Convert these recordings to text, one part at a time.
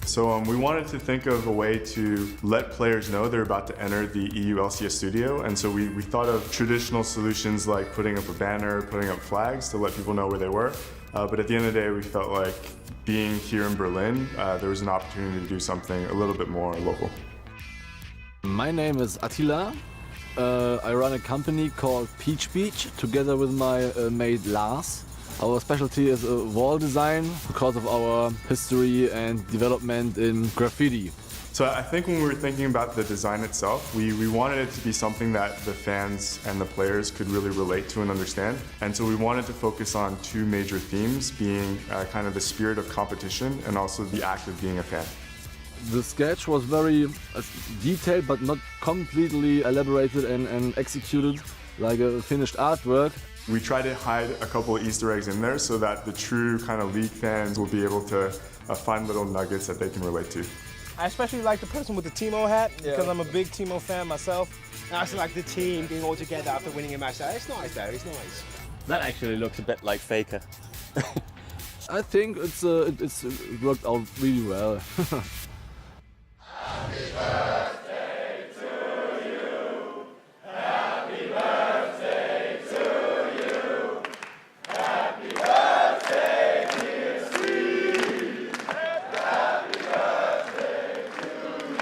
So we wanted to think of a way to let players know they're about to enter the EU LCS studio, and so we thought of traditional solutions like putting up a banner, putting up flags to let people know where they were. But at the end of the day, we felt like being here in Berlin, there was an opportunity to do something a little bit more local. My name is Attila. I run a company called Peach Beach together with my mate Lars. Our specialty is wall design because of our history and development in graffiti. So I think when we were thinking about the design itself, we wanted it to be something that the fans and the players could really relate to and understand. And so we wanted to focus on two major themes, being kind of the spirit of competition and also the act of being a fan. The sketch was very detailed but not completely elaborated and executed like a finished artwork. We tried to hide a couple of Easter eggs in there so that the true kind of League fans will be able to find little nuggets that they can relate to. I especially like the person with the Timo hat because I'm a big Timo fan myself. And I also like the team being all together after winning a match. It's nice though, it's nice. That actually looks a bit like Faker. I think it's worked out really well.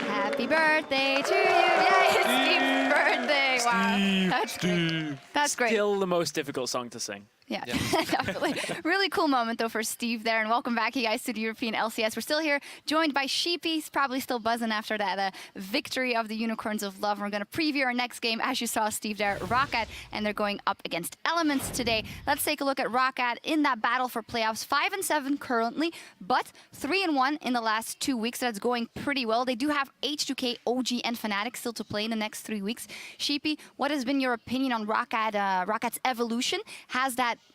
Happy birthday to you! Yeah, it's Steve's birthday! Wow, that's great. That's great. Still the most difficult song to sing. Yeah, definitely. Really cool moment, though, for Steve there. And welcome back, you guys, to the European LCS. We're still here, joined by Sheepy. He's probably still buzzing after that victory of the Unicorns of Love. We're going to preview our next game, as you saw Steve there, ROC, and they're going up against Elements today. Let's take a look at ROC in that battle for playoffs. 5-7 currently, but 3-1 in the last 2 weeks. So that's going pretty well. They do have H2K, OG, and Fnatic still to play in the next 3 weeks. Sheepy, what has been your opinion on ROC's evolution?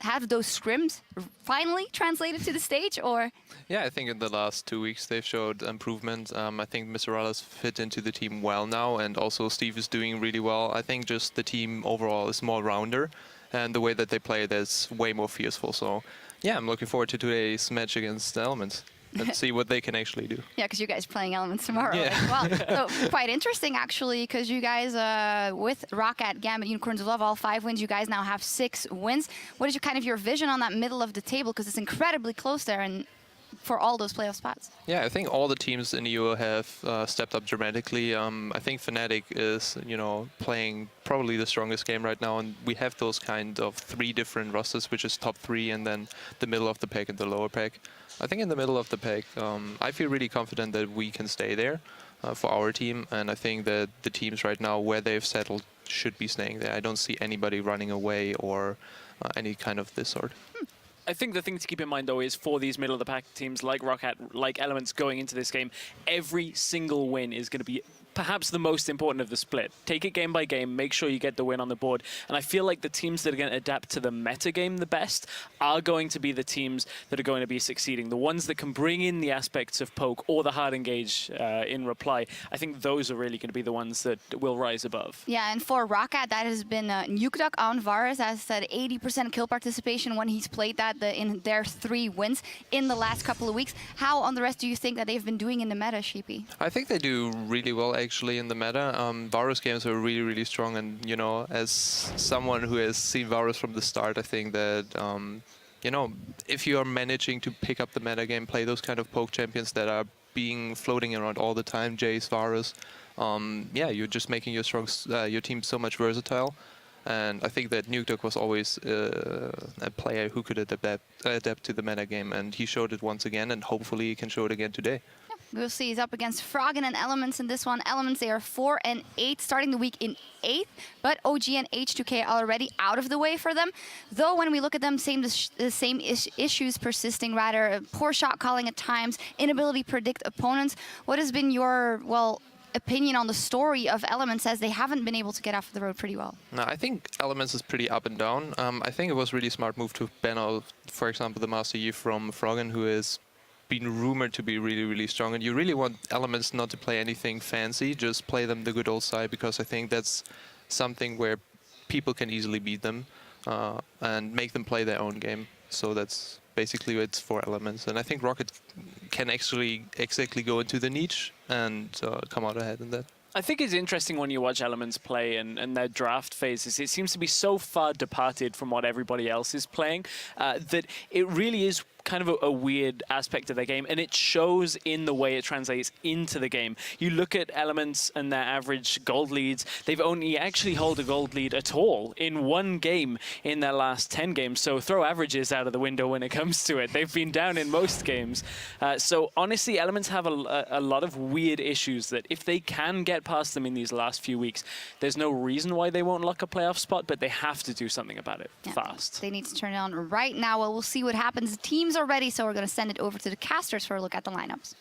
Have those scrims finally translated to the stage, or? Yeah, I think in the last 2 weeks they've showed improvement. I think Miseralis fit into the team well now, and also Steve is doing really well. I think just the team overall is more rounder, and the way that they play, there's way more fearful. So yeah, I'm looking forward to today's match against the Elements. Let's see what they can actually do. Yeah, because you guys are playing Elements tomorrow Yeah. as well. So quite interesting, actually, because you guys, with ROC, Gambit, Unicorns of Love, all 5 wins, you guys now have 6 wins. What is your vision on that middle of the table? Because it's incredibly close there and for all those playoff spots. Yeah, I think all the teams in EU have stepped up dramatically. I think Fnatic is, playing probably the strongest game right now, and we have those kind of 3 different rosters, which is top 3 and then the middle of the pack and the lower pack. I think in the middle of the pack, I feel really confident that we can stay there for our team, and I think that the teams right now where they've settled should be staying there. I don't see anybody running away or any kind of this sort. I think the thing to keep in mind, though, is for these middle-of-the-pack teams like ROC, like Elements going into this game, every single win is going to be perhaps the most important of the split. Take it game by game, make sure you get the win on the board. And I feel like the teams that are going to adapt to the meta game the best are going to be the teams that are going to be succeeding. The ones that can bring in the aspects of poke or the hard engage in reply, I think those are really going to be the ones that will rise above. Yeah, and for ROC, that has been Nukeduck on Varus, as said, 80% kill participation when he's played that in their 3 wins in the last couple of weeks. How on the rest do you think that they've been doing in the meta, Sheepy? I think they do really well actually in the meta. Varus games are really, really strong, and as someone who has seen Varus from the start, I think that if you are managing to pick up the meta game, play those kind of poke champions that are being floating around all the time, Jace, Varus, yeah, you're just making your team so much versatile. And I think that Nukeduck was always a player who could adapt to the meta game, and he showed it once again, and hopefully he can show it again today. We'll see. He's up against Froggen and Elements in this one. Elements, they are 4-8, starting the week in 8th, but OG and H2K are already out of the way for them. Though when we look at them, the same issues persisting, rather poor shot calling at times, inability to predict opponents. What has been your, opinion on the story of Elements, as they haven't been able to get off the road pretty well? No, I think Elements is pretty up and down. I think it was really smart move to ban out, for example, the Master Yi from Froggen, who is been rumored to be really, really strong, and you really want Elements not to play anything fancy, just play them the good old side, because I think that's something where people can easily beat them and make them play their own game. So that's basically it's for Elements, and I think Rocket can actually exactly go into the niche and come out ahead in that. I think it's interesting when you watch Elements play and their draft phases. It seems to be so far departed from what everybody else is playing that it really is kind of a weird aspect of their game, and it shows in the way it translates into the game. You look at Elements and their average gold leads, they've only actually held a gold lead at all in one game in their last 10 games, so throw averages out of the window when it comes to it. They've been down in most games. So honestly, Elements have a lot of weird issues that if they can get past them in these last few weeks, there's no reason why they won't lock a playoff spot, but they have to do something about it fast. They need to turn it on right now. Well, we'll see what happens. The teams are ready, so we're going to send it over to the casters for a look at the lineups.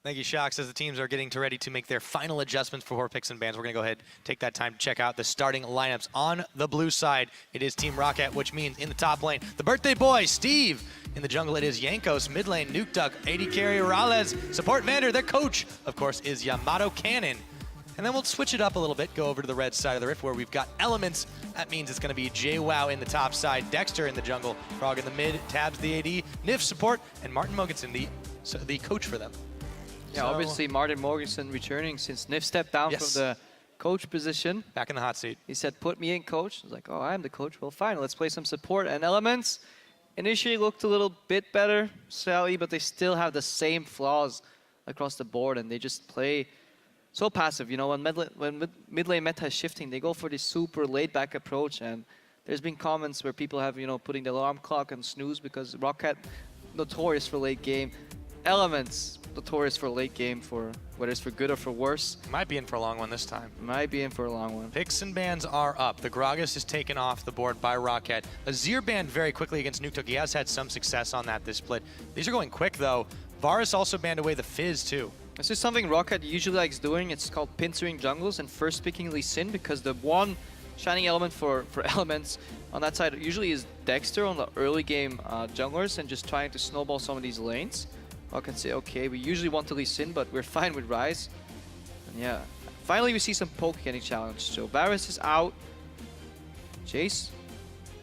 Thank you, Shocks. As the teams are getting ready to make their final adjustments for picks and bans, we're going to go ahead and take that time to check out the starting lineups. On the blue side, it is Team Rocket, which means in the top lane, the birthday boy, Steve. In the jungle, it is Yankos. Mid lane, Nuke Duck. AD carry, Rales. Support Vander. Their coach, of course, is Yamato Cannon. And then we'll switch it up a little bit, go over to the red side of the rift where we've got Elements. That means it's going to be JWoww in the top side, Dexter in the jungle, Frog in the mid, Tabs the AD, Nif support, and Martin Mogensen, the coach for them. Yeah, obviously Martin Mogensen returning since Nif stepped down from the coach position. Back in the hot seat. He said, put me in, coach. I was like, oh, I'm the coach. Well, fine, let's play some support. And Elements initially looked a little bit better, Sally, but they still have the same flaws across the board, and they just play so passive. You know, when mid lane meta is shifting, they go for this super laid-back approach, and there's been comments where people have, you know, putting the alarm clock on snooze because Rocket notorious for late game. Elements notorious for late game, for whether it's for good or for worse. Might be in for a long one this time. Might be in for a long one. Picks and bans are up. The Gragas is taken off the board by Rocket. Azir banned very quickly against Nuke Duck. He has had some success on that this split. These are going quick though. Varus also banned away the Fizz too. This is something Rocket usually likes doing. It's called pincering jungles and first picking Lee Sin, because the one shining element for Elements on that side usually is Dexter on the early game junglers and just trying to snowball some of these lanes. Rocket say, okay, we usually want to Lee Sin, but we're fine with Ryze. And yeah, finally we see some poke getting challenged. So Varus is out. Jace.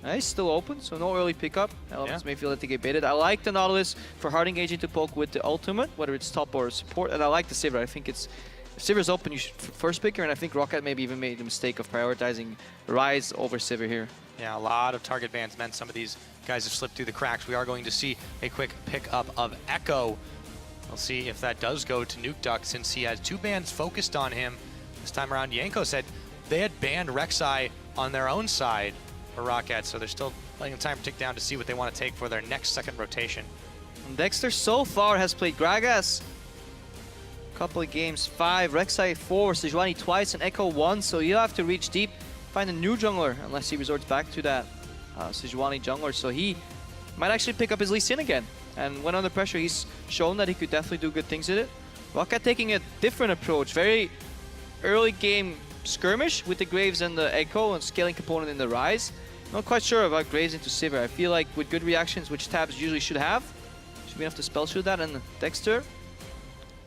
He's still open, so no early pickup. Elements may feel that they get baited. I like the Nautilus for hard engaging to poke with the ultimate, whether it's top or support. And I like the Sivir. I think it's, if Sivir's open, you should first pick her. And I think Rocket maybe even made the mistake of prioritizing Ryze over Sivir here. Yeah, a lot of target bans meant some of these guys have slipped through the cracks. We are going to see a quick pickup of Echo. We'll see if that does go to Nuke Duck since he has two bans focused on him. This time around, Yanko said they had banned Rek'Sai on their own side for Rocket, so they're still letting them time to tick down to see what they want to take for their next second rotation. And Dexter so far has played Gragas. Couple of games, 5, Rek'Sai 4, Sejuani twice, and Echo 1, so you'll have to reach deep, find a new jungler, unless he resorts back to that Sejuani jungler, so he might actually pick up his Lee Sin again. And when under pressure, he's shown that he could definitely do good things with it. Rocket taking a different approach, very early game skirmish with the Graves and the Echo and scaling component in the Ryze. Not quite sure about Graves into Sivir. I feel like with good reactions, which Tabs usually should have, should be enough to spell shoot that. And Dexter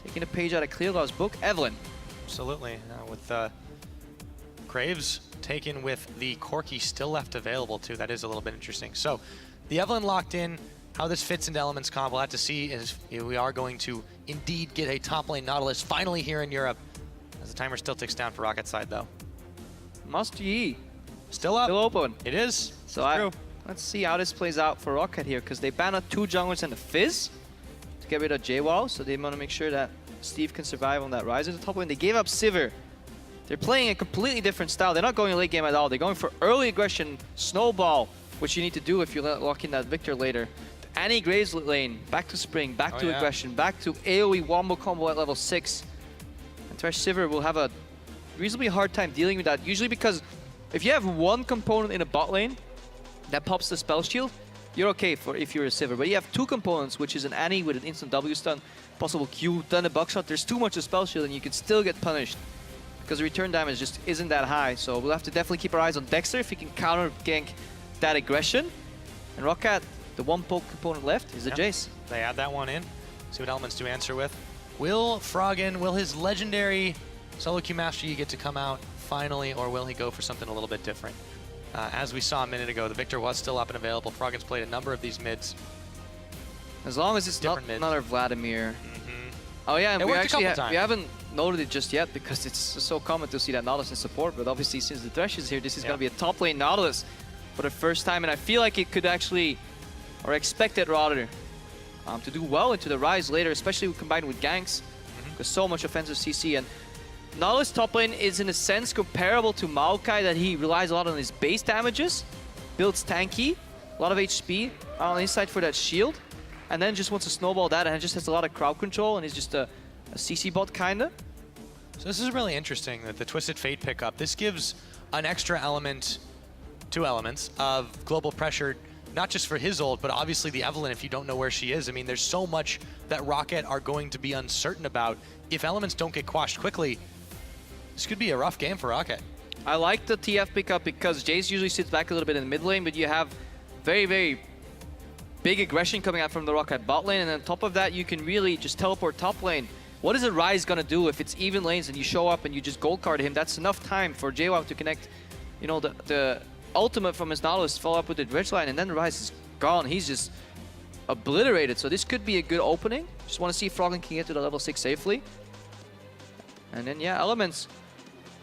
taking a page out of Clearlaw's book. Evelyn. Absolutely. With Graves taken with the Corki still left available too. That is a little bit interesting. So the Evelyn locked in. How this fits into Elements comp, we'll have to see if we are going to indeed get a top lane Nautilus finally here in Europe. As the timer still ticks down for Rocket side though. Must ye. Still up. Still open. It is. So let's see how this plays out for Rocket here, because they banned out 2 junglers and a Fizz to get rid of JWoww, so they want to make sure that Steve can survive on that Ryze at the top lane. They gave up Sivir. They're playing a completely different style. They're not going late game at all. They're going for early aggression, snowball, which you need to do if you lock in that Victor later. Annie Graves lane, back to Spring, back to aggression, back to AoE wombo combo at level 6. And Thresh Sivir will have a reasonably hard time dealing with that, usually because if you have one component in a bot lane that pops the spell shield, you're okay for if you're a Sivir. But you have 2 components, which is an Annie with an instant W stun, possible Q, then a buckshot. There's too much of spell shield and you can still get punished because the return damage just isn't that high. So we'll have to definitely keep our eyes on Dexter if he can counter gank that aggression. And Rocket, the one poke component left is a Jace. They add that one in. See what Elements do answer with. Will Froggen, will his legendary solo Q Master Yi get to come out finally, or will he go for something a little bit different? As we saw a minute ago, the Victor was still up and available. Froggen's played a number of these mids. As long as it's not Different mids. another Vladimir. Oh yeah, and It we worked a actually couple times. we haven't noted it just yet because it's so common to see that Nautilus in support. But obviously, since the Thresh is here, this is going to be a top lane Nautilus for the first time, and I feel like it could actually, or expected rather, to do well into the Rise later, especially combined with ganks. There's so much offensive CC, and Nautilus top lane is in a sense comparable to Maokai, that he relies a lot on his base damages, builds tanky, a lot of HP on his side for that shield, and then just wants to snowball that, and just has a lot of crowd control, and he's just a CC bot kinda. So this is really interesting that the Twisted Fate pickup, this gives an extra element, 2 elements of global pressure, not just for his ult, but obviously the Evelynn if you don't know where she is. I mean, there's so much that Rocket are going to be uncertain about. If elements don't get quashed quickly, this could be a rough game for Rocket. I like the TF pickup because Jace usually sits back a little bit in the mid lane, but you have very, very big aggression coming out from the Rocket bot lane, and on top of that, you can really just teleport top lane. What is a Ryze gonna do if it's even lanes and you show up and you just gold card him? That's enough time for JWoww to connect, you know, the ultimate from his Nautilus, follow up with the Ridge line, and then Ryze is gone. He's just obliterated. So this could be a good opening. Just want to see if Froggen can get to the level 6 safely. And then yeah, Elements.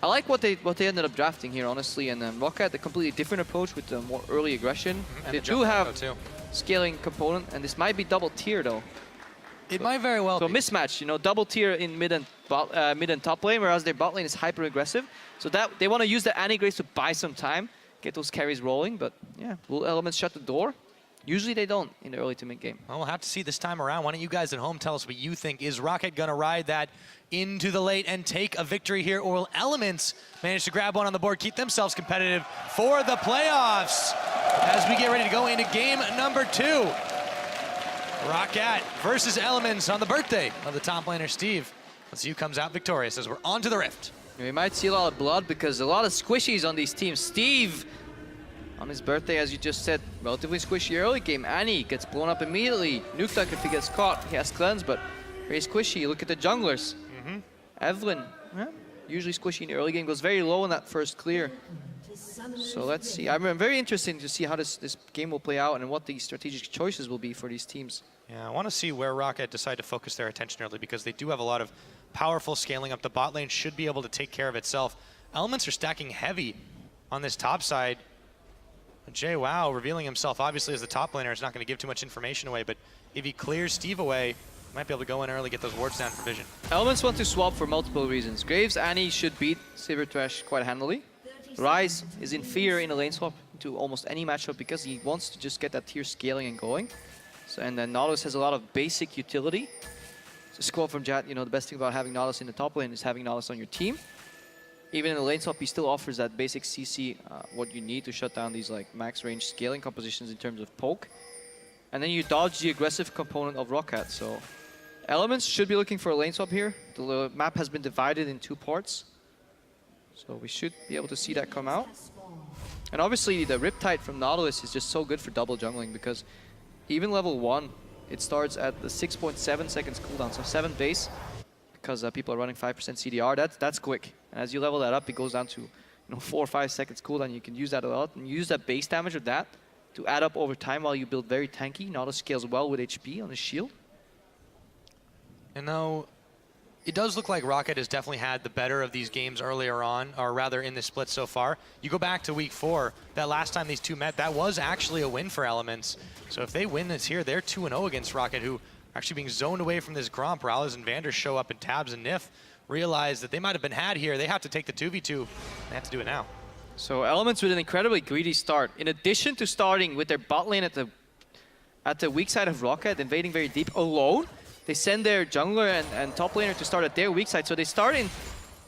I like what they ended up drafting here, honestly, and then Rocket, a completely different approach with the more early aggression. And They the do jump have combo, too. scaling component, and this might be double tier though. It might very well So be. mismatch, you know, double tier in mid and top lane, whereas their bot lane is hyper aggressive. So that they want to use the Anti-Grace to buy some time, get those carries rolling. But yeah, will Elements shut the door? Usually they don't in the early to mid game. Well, we'll have to see this time around. Why don't you guys at home tell us what you think? Is Rocket gonna ride that into the late and take a victory here, or will Elements manage to grab one on the board, keep themselves competitive for the playoffs as we get ready to go into game number 2? Rocket versus Elements on the birthday of the top laner, Steve. Let's see who comes out victorious as we're on to the Rift. We might see a lot of blood because a lot of squishies on these teams. Steve, on his birthday, as you just said, relatively squishy early game. Annie gets blown up immediately. Nukeduck, if he gets caught, he has cleanse, but very squishy. Look at the junglers. Evelynn, yeah, usually squishy in the early game, goes very low in that first clear. So let's see. I'm very interested to see how this game will play out and what the strategic choices will be for these teams. Yeah, I want to see where Rocket decide to focus their attention early because they do have a lot of powerful scaling up. The bot lane should be able to take care of itself. Elements are stacking heavy on this top side. JWoww revealing himself obviously as the top laner is not going to give too much information away, but if he clears Steve away, he might be able to go in early, get those wards down for vision. Elements want to swap for multiple reasons. Graves, Annie should beat Silver Thresh quite handily. Ryze is inferior in a lane swap to almost any matchup because he wants to just get that tier scaling and going. So, and then Nautilus has a lot of basic utility. Just quote from Jat, you know, the best thing about having Nautilus in the top lane is having Nautilus on your team. Even in the lane swap, he still offers that basic CC, what you need to shut down these like max range scaling compositions in terms of poke. And then you dodge the aggressive component of Rocket. So Elements should be looking for a lane swap here. The map has been divided in 2 parts. So we should be able to see that come out. And obviously the Riptide from Nautilus is just so good for double jungling because even level 1, it starts at the 6.7 seconds cooldown, so 7 base, because people are running 5% CDR. That's quick. And as you level that up, it goes down to 4 or 5 seconds cooldown. You can use that a lot, and use that base damage of that to add up over time while you build very tanky. Nautilus scales well with HP on his shield. And though it does look like Rocket has definitely had the better of these games earlier on, or rather in this split so far. You go back to week 4, that last time these two met, that was actually a win for Elements. So if they win this here, they're 2-0 against Rocket, who are actually being zoned away from this Gromp. Rallis and Vander show up in tabs, and Nif realize that they might have been had here. They have to take the 2v2. They have to do it now. So Elements with an incredibly greedy start. In addition to starting with their bot lane at the weak side of Rocket, invading very deep alone, they send their jungler and top laner to start at their weak side. So they start in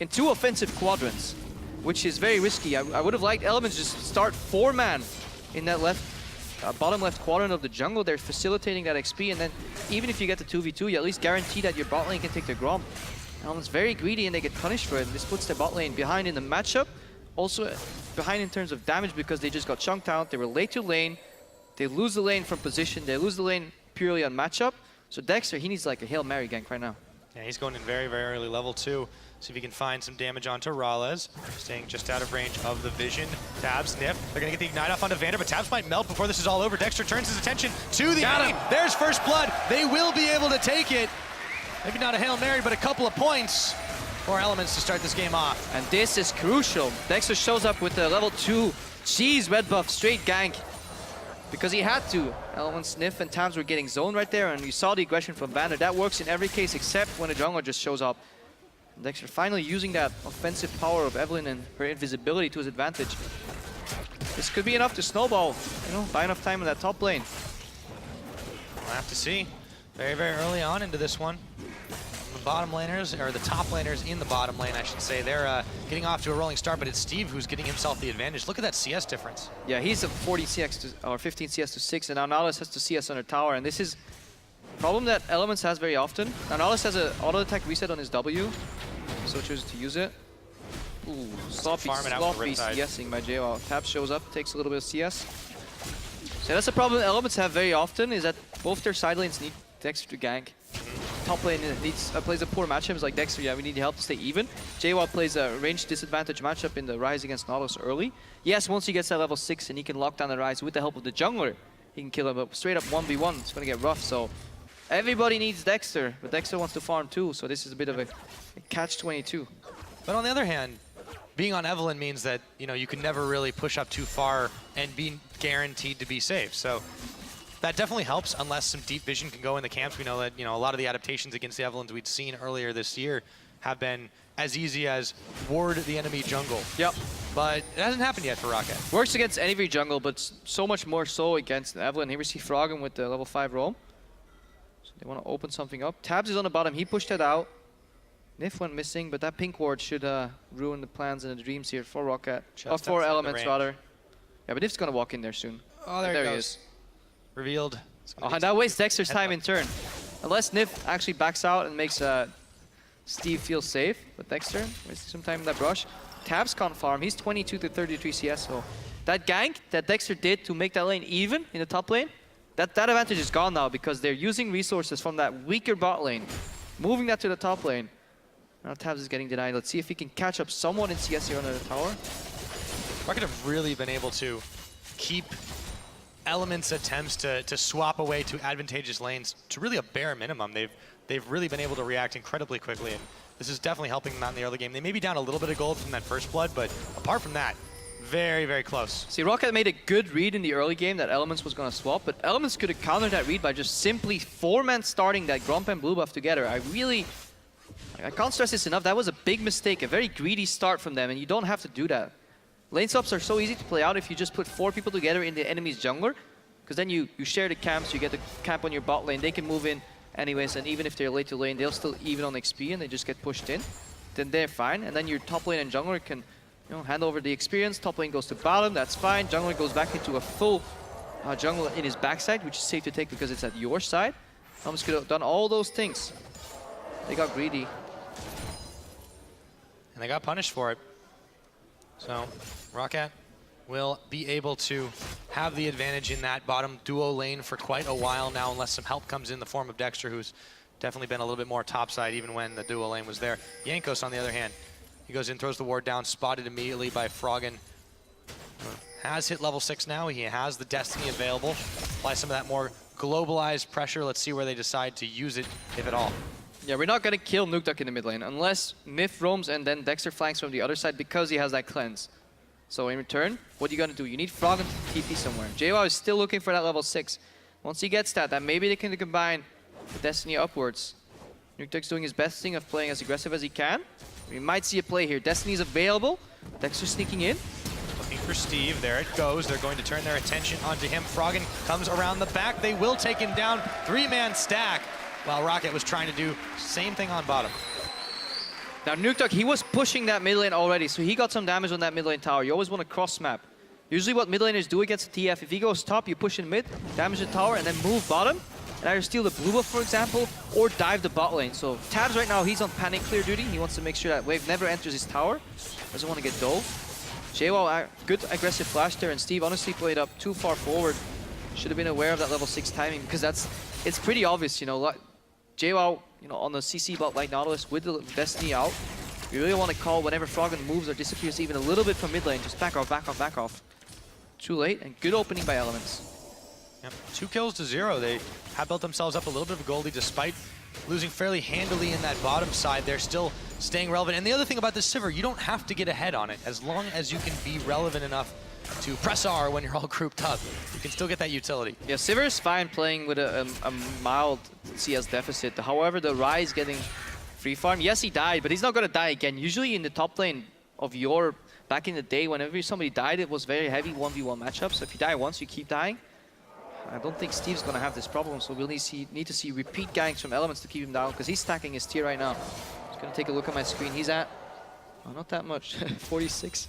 2 offensive quadrants, which is very risky. I would have liked Elements just start 4-man in that bottom left quadrant of the jungle. They're facilitating that XP, and then even if you get the 2v2, you at least guarantee that your bot lane can take their Gromp. Elements very greedy, and they get punished for it. And this puts their bot lane behind in the matchup. Also behind in terms of damage because they just got chunked out. They were late to lane. They lose the lane from position. They lose the lane purely on matchup. So Dexter, he needs like a Hail Mary gank right now. Yeah, he's going in very, very early level 2. See if he can find some damage onto Rales. Staying just out of range of the vision. Tabs, Sniff. They're going to get the Ignite off onto Vander, but Tabs might melt before this is all over. Dexter turns his attention to the enemy. There's first blood. They will be able to take it. Maybe not a Hail Mary, but a couple of points for Elements to start this game off. And this is crucial. Dexter shows up with the level 2 cheese red buff, straight gank. Because he had to. Elements, Sniff, and Tabs were getting zoned right there, and you saw the aggression from Vander. That works in every case except when a jungler just shows up. Dexter finally using that offensive power of Evelynn and her invisibility to his advantage. This could be enough to snowball, you know, buy enough time in that top lane. We'll have to see. Very, very early on into this one. The bottom laners, or the top laners in the bottom lane, I should say, they're getting off to a rolling start, but it's Steve who's getting himself the advantage. Look at that CS difference. Yeah, he's a 40 CS to, or 15 CS to 6, and now Nautilus has to CS under tower, and this is a problem that Elements has very often. Now Nautilus has an auto attack reset on his W, so chooses to use it. Ooh, sloppy CSing by JWoww. Tap shows up, takes a little bit of CS. So that's the problem Elements have very often, is that both their side lanes need Dexter to gank. Top lane plays a poor matchup, like Dexter, yeah, we need help to stay even. JWoww plays a range disadvantage matchup in the Rise against Nautilus early. Yes, once he gets that level 6 and he can lock down the Rise with the help of the jungler, he can kill him, but straight up 1v1, it's gonna get rough, so everybody needs Dexter, but Dexter wants to farm too, so this is a bit of a catch-22. But on the other hand, being on Evelynn means that, you know, you can never really push up too far and be guaranteed to be safe. So that definitely helps unless some deep vision can go in the camps. We know that, you know, a lot of the adaptations against the Evelynns we'd seen earlier this year have been as easy as ward the enemy jungle. Yep. But it hasn't happened yet for Rocket. Works against any jungle, but so much more so against Evelynn. Here we see Froggen with the level 5 roam. So they want to open something up. Tabs is on the bottom, he pushed it out. Nif went missing, but that pink ward should ruin the plans and the dreams here for Rocket. Or for Elements, rather. Yeah, but Nif's going to walk in there soon. Oh, there he is. Revealed. Oh, and that wastes Dexter's time in turn. Unless Nif actually backs out and makes Steve feel safe. But Dexter wasting some time in that brush. Tabs can't farm. He's 22 to 33 CS. So that gank that Dexter did to make that lane even in the top lane, that advantage is gone now because they're using resources from that weaker bot lane, moving that to the top lane. Now Tabs is getting denied. Let's see if he can catch up someone in CS here under the tower. Rocket have really been able to keep Elements' attempts to swap away to advantageous lanes to really a bare minimum. They've really been able to react incredibly quickly, and this is definitely helping them out in the early game. They may be down a little bit of gold from that first blood, but apart from that, very, very close. See, Rocket made a good read in the early game that Elements was going to swap, but Elements could have countered that read by just simply 4-man starting that Gromp and Blue buff together. I can't stress this enough. That was a big mistake, a very greedy start from them, and you don't have to do that. Lane swaps are so easy to play out if you just put 4 people together in the enemy's jungler, because then you share the camps, you get the camp on your bot lane, they can move in anyways, and even if they're late to lane, they'll still even on XP and they just get pushed in. Then they're fine, and then your top lane and jungler can, you know, hand over the experience. Top lane goes to bottom, that's fine. Jungler goes back into a full jungle in his backside, which is safe to take because it's at your side. Thomas could have done all those things. They got greedy. And they got punished for it. So, Rocket will be able to have the advantage in that bottom duo lane for quite a while now, unless some help comes in the form of Dexter, who's definitely been a little bit more topside even when the duo lane was there. Jankos, on the other hand, he goes in, throws the ward down, spotted immediately by Froggen. Has hit level 6 now. He has the Destiny available. Apply some of that more globalized pressure. Let's see where they decide to use it, if at all. Yeah, we're not going to kill Nuktak in the mid lane unless Nif roams and then Dexter flanks from the other side because he has that cleanse. So in return, what are you going to do? You need Froggen to TP somewhere. JWoww is still looking for that level 6. Once he gets that, then maybe they can combine the Destiny upwards. Nuktak's doing his best thing of playing as aggressive as he can. We might see a play here. Destiny is available. Dexter sneaking in. Looking for Steve. There it goes. They're going to turn their attention onto him. Froggen comes around the back. They will take him down. 3-man stack. While Rocket was trying to do same thing on bottom. Now Nuktak, he was pushing that mid lane already, so he got some damage on that mid lane tower. You always want to cross map. Usually what mid laners do against the TF, if he goes top, you push in mid, damage the tower, and then move bottom, and either steal the blue buff, for example, or dive the bot lane. So Tabs right now, he's on panic clear duty. He wants to make sure that wave never enters his tower. Doesn't want to get dove. JWoww, good aggressive flash there, and Steve honestly played up too far forward. Should have been aware of that level 6 timing, because it's pretty obvious, you know. JWoww on the CC bot like Nautilus with the Destiny out. You really want to call whenever Froggen moves or disappears even a little bit from mid lane. Just back off, back off, back off. Too late, and good opening by Elements. Yep. 2 kills to 0. They have built themselves up a little bit of a goldie despite losing fairly handily in that bottom side. They're still staying relevant. And the other thing about this Sivir, you don't have to get ahead on it. As long as you can be relevant enough to press R when you're all grouped up, you can still get that utility. Yeah, Sivir is fine playing with a mild CS deficit. However, the Rise getting free farm. Yes, he died, but he's not going to die again. Usually in the top lane of your, back in the day, whenever somebody died, it was very heavy 1v1 matchups. So if you die once, you keep dying. I don't think Steve's going to have this problem, so we'll need to see repeat ganks from Elements to keep him down, because he's stacking his tier right now. Just going to take a look at my screen. He's at, oh, not that much, 46.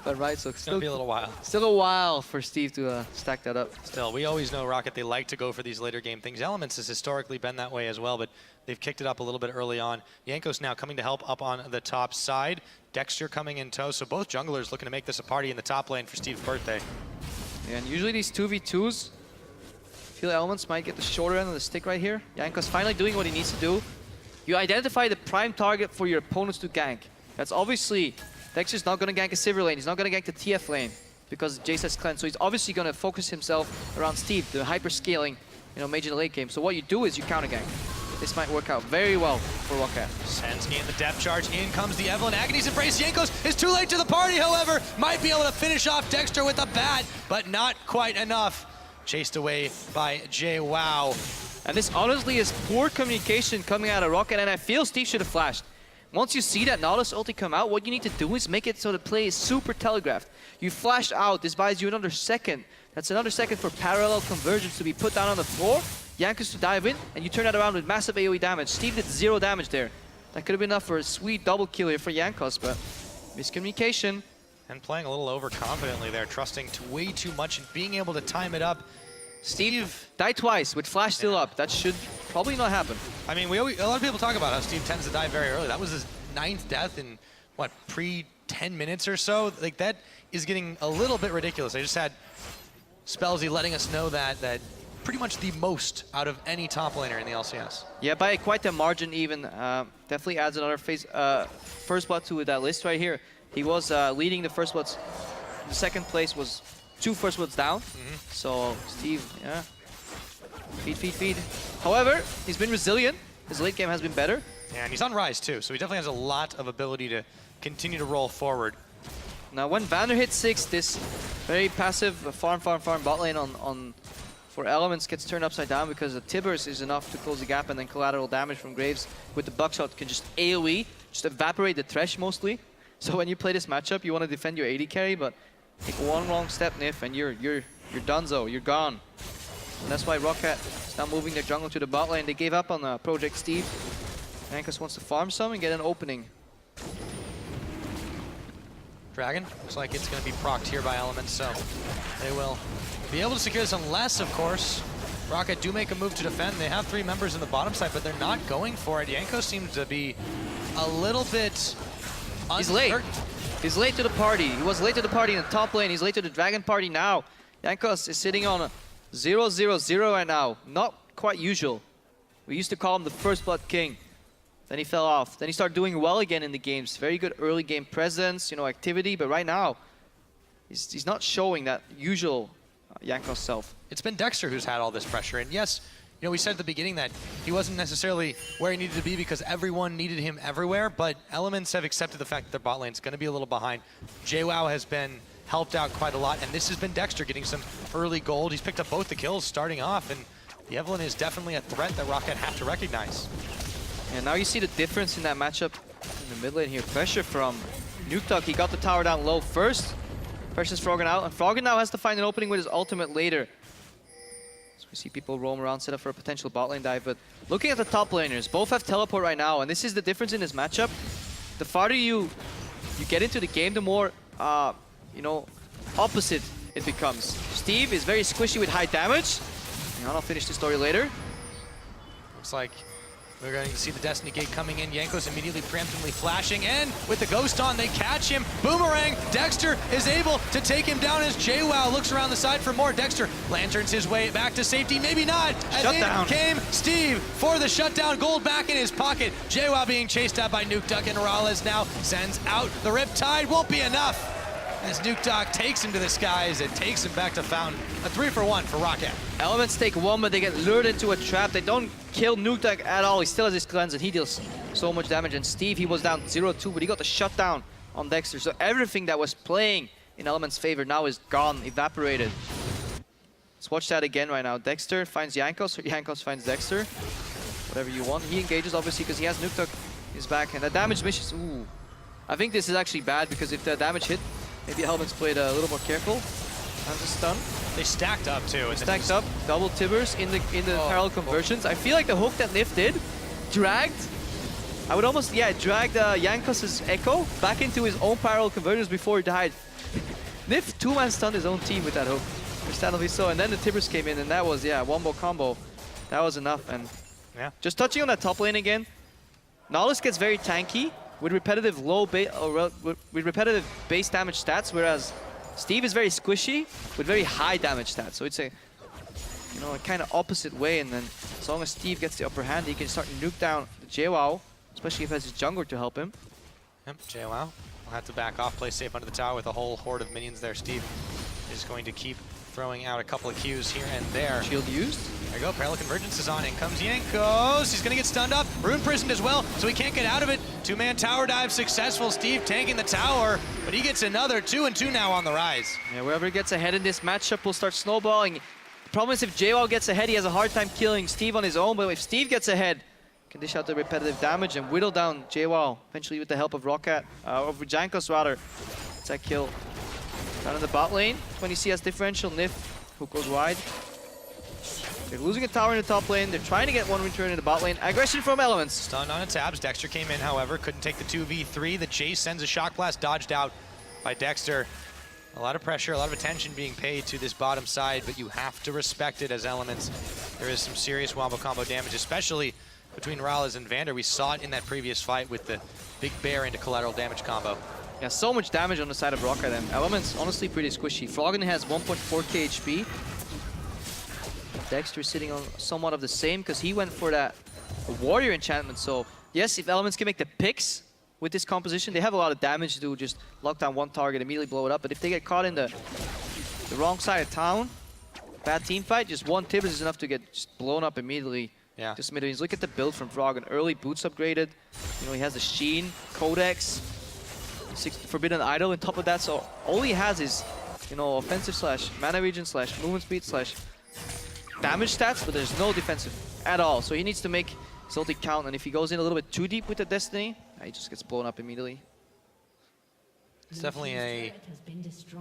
But right, so It's going to be a little while. Still a while for Steve to stack that up. Still, we always know Rocket, they like to go for these later game things. Elements has historically been that way as well, but they've kicked it up a little bit early on. Jankos now coming to help up on the top side. Dexter coming in tow, so both junglers looking to make this a party in the top lane for Steve's birthday. Yeah, and usually these 2v2s, I feel Elements might get the shorter end of the stick right here. Jankos finally doing what he needs to do. You identify the prime target for your opponents to gank. That's obviously, Dexter's not going to gank a Sivir lane, he's not going to gank the TF lane because Jace has cleansed, so he's obviously going to focus himself around Steve, the hyper-scaling, major late game. So what you do is you counter gank. This might work out very well for Rocket. Sensky in the depth charge, in comes the Evelynn. Agony's embrace, Jankos is too late to the party, however, might be able to finish off Dexter with a bat, but not quite enough. Chased away by JWoww. And this honestly is poor communication coming out of Rocket, and I feel Steve should have flashed. Once you see that Nautilus ulti come out, what you need to do is make it so the play is super telegraphed. You flash out, this buys you another second. That's another second for parallel convergence to be put down on the floor. Jankos to dive in, and you turn that around with massive AoE damage. Steve did 0 damage there. That could have been enough for a sweet double kill here for Jankos, but miscommunication. And playing a little overconfidently there, trusting way too much and being able to time it up. Steve died twice with flash still up. That should probably not happen. I mean, a lot of people talk about how Steve tends to die very early. That was his 9th death in, what, pre-10 minutes or so? Like, that is getting a little bit ridiculous. I just had Spellsy letting us know that pretty much the most out of any top laner in the LCS. Yeah, by quite a margin even. Definitely adds another first blood to that list right here. He was leading the first bloods. The second place was 2 first bloods down. So Steve, yeah, feed. However, he's been resilient. His late game has been better. Yeah, and he's on Rise too, so he definitely has a lot of ability to continue to roll forward. Now when Vander hits 6, this very passive farm bot lane for Elements gets turned upside down because the Tibbers is enough to close the gap, and then collateral damage from Graves with the buckshot can just AoE, just evaporate the Thresh mostly. So when you play this matchup, you want to defend your AD carry, but take one wrong step, Nif, and you're donezo, you're gone. And that's why Rocket is now moving their jungle to the bot lane. They gave up on Project Steve. Jankos wants to farm some and get an opening. Dragon, looks like it's going to be procced here by Elements, so they will be able to secure this unless, of course, Rocket do make a move to defend. They have 3 members in the bottom side, but they're not going for it. Jankos seems to be a little bit He's late. He's late to the party. He was late to the party in the top lane. He's late to the Dragon party now. Jankos is sitting on a 0-0-0 right now. Not quite usual. We used to call him the First Blood King. Then he fell off. Then he started doing well again in the games. Very good early game presence, activity. But right now, he's not showing that usual Jankos self. It's been Dexter who's had all this pressure. And yes, we said at the beginning that he wasn't necessarily where he needed to be because everyone needed him everywhere, but Elements have accepted the fact that their bot lane's going to be a little behind. JWoww has been helped out quite a lot, and this has been Dexter getting some early gold. He's picked up both the kills starting off, and the Evelynn is definitely a threat that Rocket have to recognize. And now you see the difference in that matchup in the mid lane here. Pressure from Nuketook. He got the tower down low first. Pressure's Froggen out, and Froggen now has to find an opening with his ultimate later. We see people roam around, set up for a potential bot lane dive, but looking at the top laners, both have teleport right now, and this is the difference in this matchup. The farther you get into the game, the more, opposite it becomes. Steve is very squishy with high damage, and I'll finish the story later. Looks like We're going to see the Destiny Gate coming in. Jankos immediately preemptively flashing, and with the Ghost on, they catch him. Boomerang, Dexter is able to take him down as JWoww looks around the side for more. Dexter lanterns his way back to safety, maybe not. As in came Steve for the shutdown, gold back in his pocket. JWoww being chased out by Nuke Duck, and Rales now sends out the Riptide. Won't be enough as Nuke Duck takes him to the skies and takes him back to Fountain. A 3-for-1 for ROC. Elements take one, but they get lured into a trap. They don't kill Nuke Duck at all. He still has his cleanse, and he deals so much damage. And Steve, he was down 0-2, but he got the shutdown on Dexter. So everything that was playing in Element's favor now is gone, evaporated. Let's watch that again right now. Dexter finds Jankos, or Jankos finds Dexter. Whatever you want. He engages, obviously, because he has Nuke Duck in his back. And the damage misses. Ooh. I think this is actually bad, because if the damage hit, maybe Elements played a little more careful. Has a stun. They stacked up too. Stacked up, double Tibbers in the parallel conversions. I feel like the hook that Nif did dragged. I would almost dragged Jankos' Echo back into his own parallel conversions before he died. Nif two-man stunned his own team with that hook, understandably so. And then the Tibbers came in, and that was wombo combo. That was enough. And just touching on that top lane again, Nautilus gets very tanky with repetitive with repetitive base damage stats, whereas Steve is very squishy with very high damage stats. So it's a a kind of opposite way, and then as long as Steve gets the upper hand, he can start to nuke down the JWoww, especially if he has his jungler to help him. Yep, JWoww will have to back off, play safe under the tower with a whole horde of minions there. Steve is going to keep throwing out a couple of Qs here and there. Shield used. There you go, Parallel Convergence is on. In comes Jankos. He's gonna get stunned up. Rune prisoned as well, so he can't get out of it. Two-man tower dive successful. Steve tanking the tower, but he gets another 2-2 now on the rise. Yeah, whoever gets ahead in this matchup will start snowballing. The problem is if JWoww gets ahead, he has a hard time killing Steve on his own, but if Steve gets ahead, can dish out the repetitive damage and whittle down JWoww, eventually with the help of Roccat, of Jankos rather. It's that kill. Down in the bot lane, 20 CS differential, Nif, who goes wide. They're losing a tower in the top lane. They're trying to get one return in the bot lane. Aggression from Elements. Stunned on a tabs. Dexter came in, however, couldn't take the 2v3. The chase sends a shock blast, dodged out by Dexter. A lot of pressure, a lot of attention being paid to this bottom side, but you have to respect it as Elements. There is some serious wombo combo damage, especially between Rales and Vander. We saw it in that previous fight with the big bear into collateral damage combo. Yeah, so much damage on the side of Roccat, and Elements honestly pretty squishy. Froggen has 1.4k HP. Dexter sitting on somewhat of the same because he went for that warrior enchantment. So yes, if Elements can make the picks with this composition, they have a lot of damage to do. Just lock down one target, immediately blow it up. But if they get caught in the wrong side of town, bad team fight, just one Tibbers is enough to get just blown up immediately. Yeah. Just mid-range. Look at the build from Froggen. Early boots upgraded. He has the Sheen, Codex, Forbidden Idol on top of that. So all he has is, offensive / mana region / movement speed / damage stats, but there's no defensive at all. So he needs to make his ulti count, and if he goes in a little bit too deep with the Destiny, he just gets blown up immediately. It's definitely a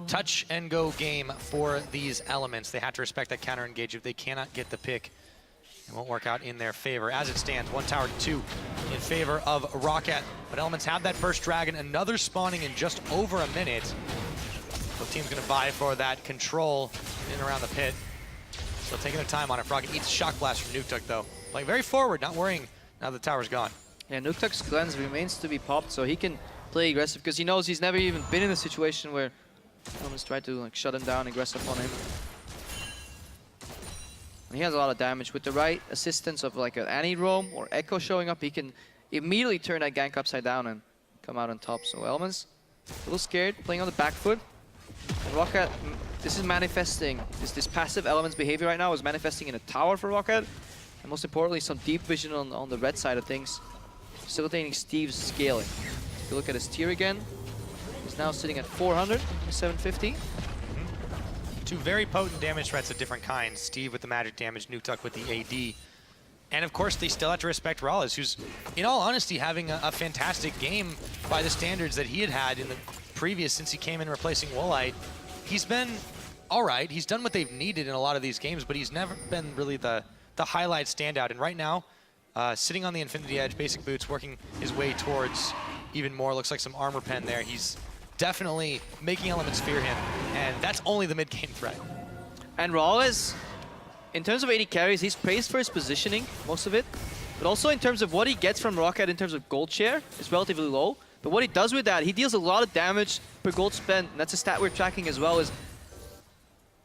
touch and go game for these Elements. They have to respect that counter engage. If they cannot get the pick, it won't work out in their favor. As it stands, 1 tower to 2 in favor of Roccat. But Elements have that first dragon, another spawning in just over a minute. So the team's gonna vie for that control in and around the pit. Still taking their time on it. Froggen eats Shock Blast from Nuke Duck though. Playing very forward, not worrying now the tower's gone. Yeah, Nuke Duck's cleanse remains to be popped, so he can play aggressive because he knows he's never even been in a situation where Elements try to shut him down, aggressive on him. And he has a lot of damage. With the right assistance of an Anti-Roam or Echo showing up, he can immediately turn that gank upside down and come out on top. So Elements, a little scared, playing on the back foot. And Roccat, this is manifesting, this passive Elements behavior right now is manifesting in a tower for Roccat. And most importantly, some deep vision on the red side of things, facilitating Steve's scaling. If you look at his tier again, he's now sitting at 400, 750. Two very potent damage threats of different kinds. Steve with the magic damage, Nuke Duck with the AD. And of course, they still have to respect Rales, who's, in all honesty, having a fantastic game by the standards that he had in the previous, since he came in replacing Woolite. He's been all right. He's done what they've needed in a lot of these games, but he's never been really the highlight standout. And right now, sitting on the Infinity Edge, basic boots, working his way towards even more. Looks like some armor pen there. He's definitely making Elements fear him, and that's only the mid-game threat. And Rales, in terms of AD carries, he's praised for his positioning, most of it. but also in terms of what he gets from Rocket in terms of gold share is relatively low. But what he does with that, he deals a lot of damage per gold spent. And that's a stat we're tracking as well. Is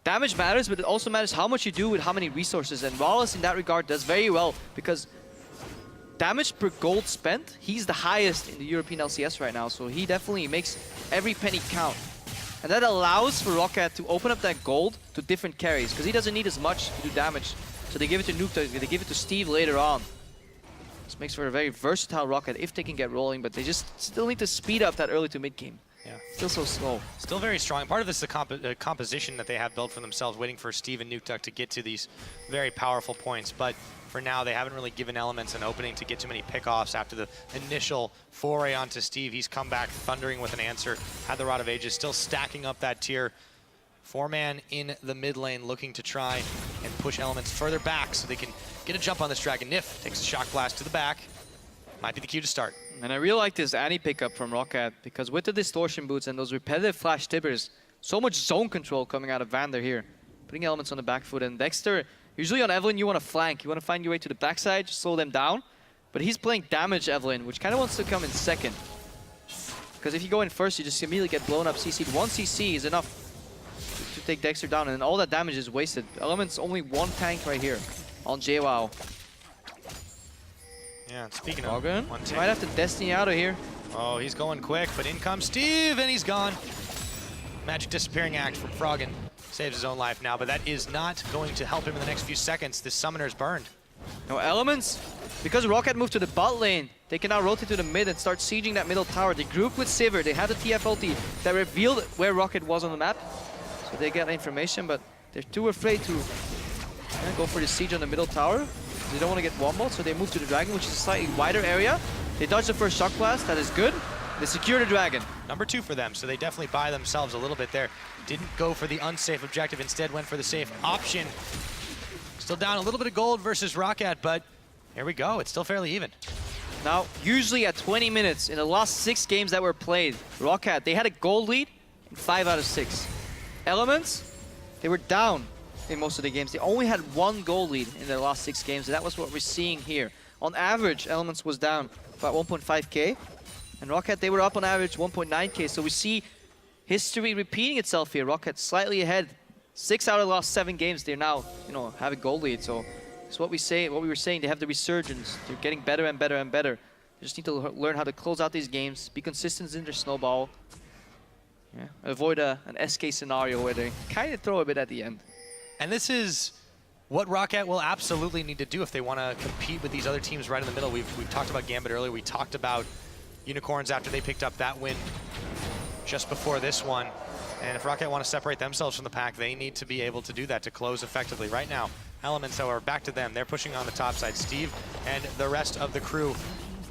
damage matters, but it also matters how much you do with how many resources. And Wallace in that regard does very well because damage per gold spent, he's the highest in the European LCS right now. So he definitely makes every penny count. And that allows for Rocket to open up that gold to different carries because he doesn't need as much to do damage. So they give it to Nuke, they give it to Steve later on. This makes for a very versatile Rocket if they can get rolling, but they just still need to speed up that early to mid game. Yeah. Still so slow. Still very strong. Part of this is the composition that they have built for themselves, waiting for Steve and Nuke to get to these very powerful points. But for now, they haven't really given Elements an opening to get too many pickoffs after the initial foray onto Steve. He's come back thundering with an answer, had the Rod of Ages, still stacking up that tier. 4-man in the mid lane looking to try and push Elements further back so they can get a jump on this Dragon. Nif takes a shock blast to the back. Might be the cue to start. And I really like this Annie pickup from Rocket because with the distortion boots and those repetitive flash tippers, so much zone control coming out of Vander here. Putting Elements on the back foot, and Dexter, usually on Evelyn you want to flank, you want to find your way to the backside, just slow them down. But he's playing damage Evelyn, which kind of wants to come in second. Because if you go in first, you just immediately get blown up CC'd. 1 CC is enough to take Dexter down, and all that damage is wasted. Elements only 1 tank right here on JWoww. Yeah, speaking of Froggen, one might have to Destiny out of here. Oh, he's going quick, but in comes Steve, and he's gone. Magic disappearing act from Froggen. Saves his own life now, but that is not going to help him in the next few seconds. This summoner's burned. No Elements, because Rocket moved to the bot lane, they can now rotate to the mid and start sieging that middle tower. They group with Sivir, they have the TF ulti that revealed where Rocket was on the map. So they get information, but they're too afraid to go for the siege on the middle tower. They don't want to get womboed, so they move to the Dragon, which is a slightly wider area. They dodge the first shock blast, that is good. They secure the Dragon. Number 2 for them, so they definitely buy themselves a little bit there. Didn't go for the unsafe objective, instead went for the safe option. Still down a little bit of gold versus Rocket, but here we go, it's still fairly even. Now, usually at 20 minutes, in the last 6 games that were played, Rocket, they had a gold lead in 5 out of 6. Elements, they were down in most of the games. They only had 1 goal lead in their last 6 games, and that was what we're seeing here. On average, Elements was down about 1.5k, and Rocket, they were up on average 1.9k, so we see history repeating itself here. Rocket slightly ahead. 6 out of the last 7 games, they're now, have a goal lead, so it's what we were saying, they have the resurgence. They're getting better and better and better. They just need to learn how to close out these games, be consistent in their snowball, avoid an SK scenario where they kind of throw a bit at the end. And this is what Rocket will absolutely need to do if they want to compete with these other teams right in the middle. We've talked about Gambit earlier. We talked about Unicorns after they picked up that win just before this one. And if Rocket want to separate themselves from the pack, they need to be able to do that to close effectively. Right now, Elements, however, back to them. They're pushing on the top side. Steve and the rest of the crew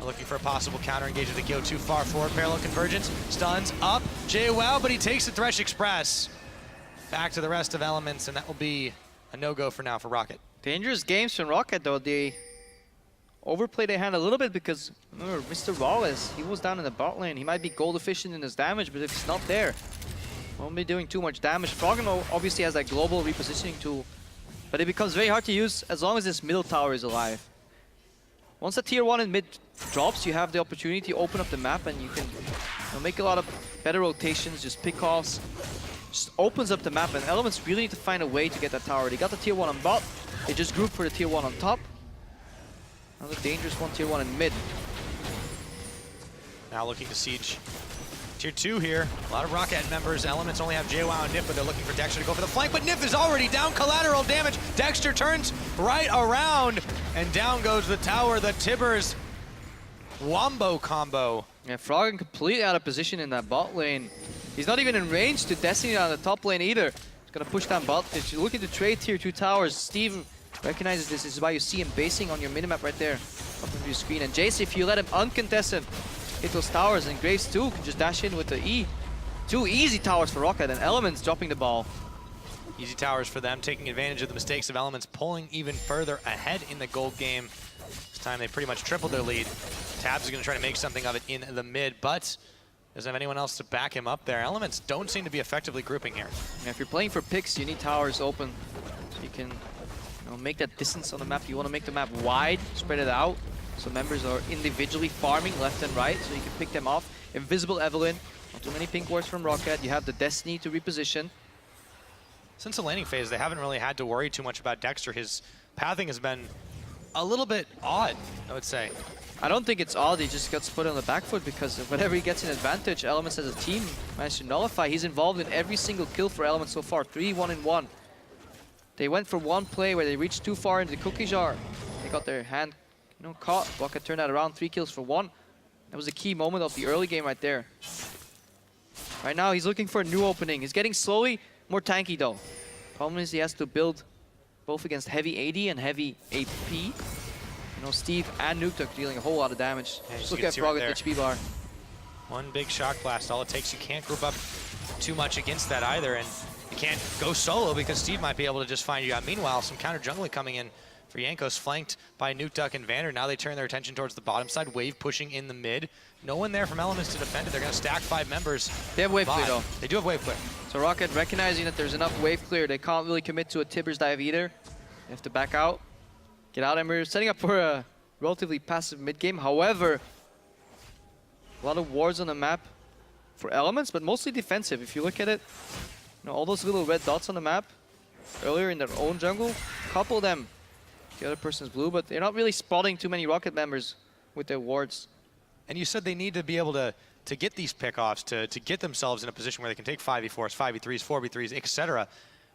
are looking for a possible counter engage if they go too far forward. Parallel convergence, stuns up. JWoww, but he takes the Thresh Express. Back to the rest of Elements, and that will be a no-go for now for Rocket. Dangerous games from Rocket, though. They overplayed their hand a little bit because, remember, Mr. Wallace, he was down in the bot lane. He might be gold efficient in his damage, but if he's not there, won't be doing too much damage. Froggen obviously has that global repositioning tool, but it becomes very hard to use as long as this middle tower is alive. Once the tier 1 in mid drops, you have the opportunity to open up the map and you can make a lot of better rotations, just pick-offs. Just opens up the map, and Elements really need to find a way to get that tower. They got the tier 1 on bot, they just group for the tier 1 on top. Another dangerous one, tier 1 in mid. Now looking to siege tier 2 here. A lot of Rocket members. Elements only have JWoww and Nif, but they're looking for Dexter to go for the flank, but Nif is already down. Collateral damage. Dexter turns right around, and down goes the tower. The Tibbers wombo combo. Yeah, Froggen completely out of position in that bot lane. He's not even in range to Destiny on the top lane either. He's gonna push down bot. If you're looking to trade tier 2 towers, Steve recognizes this. This is why you see him basing on your minimap right there up on your screen. And Jace, if you let him uncontested hit those towers, and Graves too can just dash in with the E. 2 easy towers for Rocket, and Elements dropping the ball. Easy towers for them, taking advantage of the mistakes of Elements, pulling even further ahead in the gold game. This time they pretty much tripled their lead. Tabs is going to try to make something of it in the mid, but doesn't have anyone else to back him up there. Elements don't seem to be effectively grouping here. Yeah, if you're playing for picks, you need towers open so you can make that distance on the map. You want to make the map wide, spread it out. So members are individually farming left and right, so you can pick them off. Invisible Evelyn, not too many pink wards from Rocket. You have the Destiny to reposition. Since the laning phase, they haven't really had to worry too much about Dexter. His pathing has been a little bit odd, I would say. I don't think it's odd, he just gets put on the back foot because whenever he gets an advantage, Elements as a team managed to nullify. He's involved in every single kill for Elements so far, 3-1-1. They went for one play where they reached too far into the cookie jar. They got their hand, caught. Rocket turned that around, 3 kills for 1. That was a key moment of the early game right there. Right now, he's looking for a new opening. He's getting slowly more tanky though. Problem is he has to build both against heavy AD and heavy AP. Steve and Nuke dealing a whole lot of damage. Yeah, just look at Frog at HP bar. One big shock blast, all it takes. You can't group up too much against that either, and you can't go solo because Steve might be able to just find you out. Meanwhile, some counter jungling coming in for Jankos, flanked by Nuke Duck and Vander. Now they turn their attention towards the bottom side. Wave pushing in the mid. No one there from Elements to defend it. They're going to stack 5 members. They have wave clear though. They do have wave clear. So Rocket recognizing that there's enough wave clear, they can't really commit to a Tibbers dive either. They have to back out, get out, and we're setting up for a relatively passive mid game. However, a lot of wards on the map for Elements, but mostly defensive. If you look at it, all those little red dots on the map earlier in their own jungle, couple them. The other person's blue, but they're not really spotting too many Rocket members with their wards. And you said they need to be able to get these pickoffs, to get themselves in a position where they can take 5v4s, 5v3s, 4v3s, etc.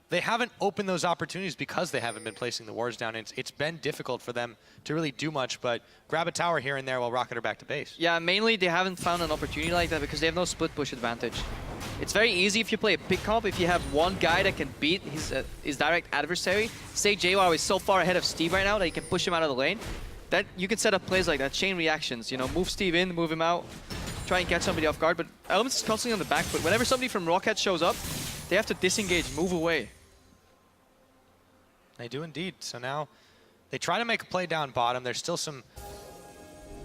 They haven't opened those opportunities because they haven't been placing the wards down. It's been difficult for them to really do much, but grab a tower here and there while Rocket are back to base. Yeah, mainly they haven't found an opportunity like that because they have no split push advantage. It's very easy if you play a pick comp, if you have one guy that can beat his direct adversary. Say JWoww is so far ahead of Steve right now that he can push him out of the lane. That you can set up plays like that, chain reactions. Move Steve in, move him out, try and catch somebody off guard. But Elements is constantly on the back foot. Whenever somebody from Rocket shows up, they have to disengage, move away. They do indeed. So now they try to make a play down bottom. There's still some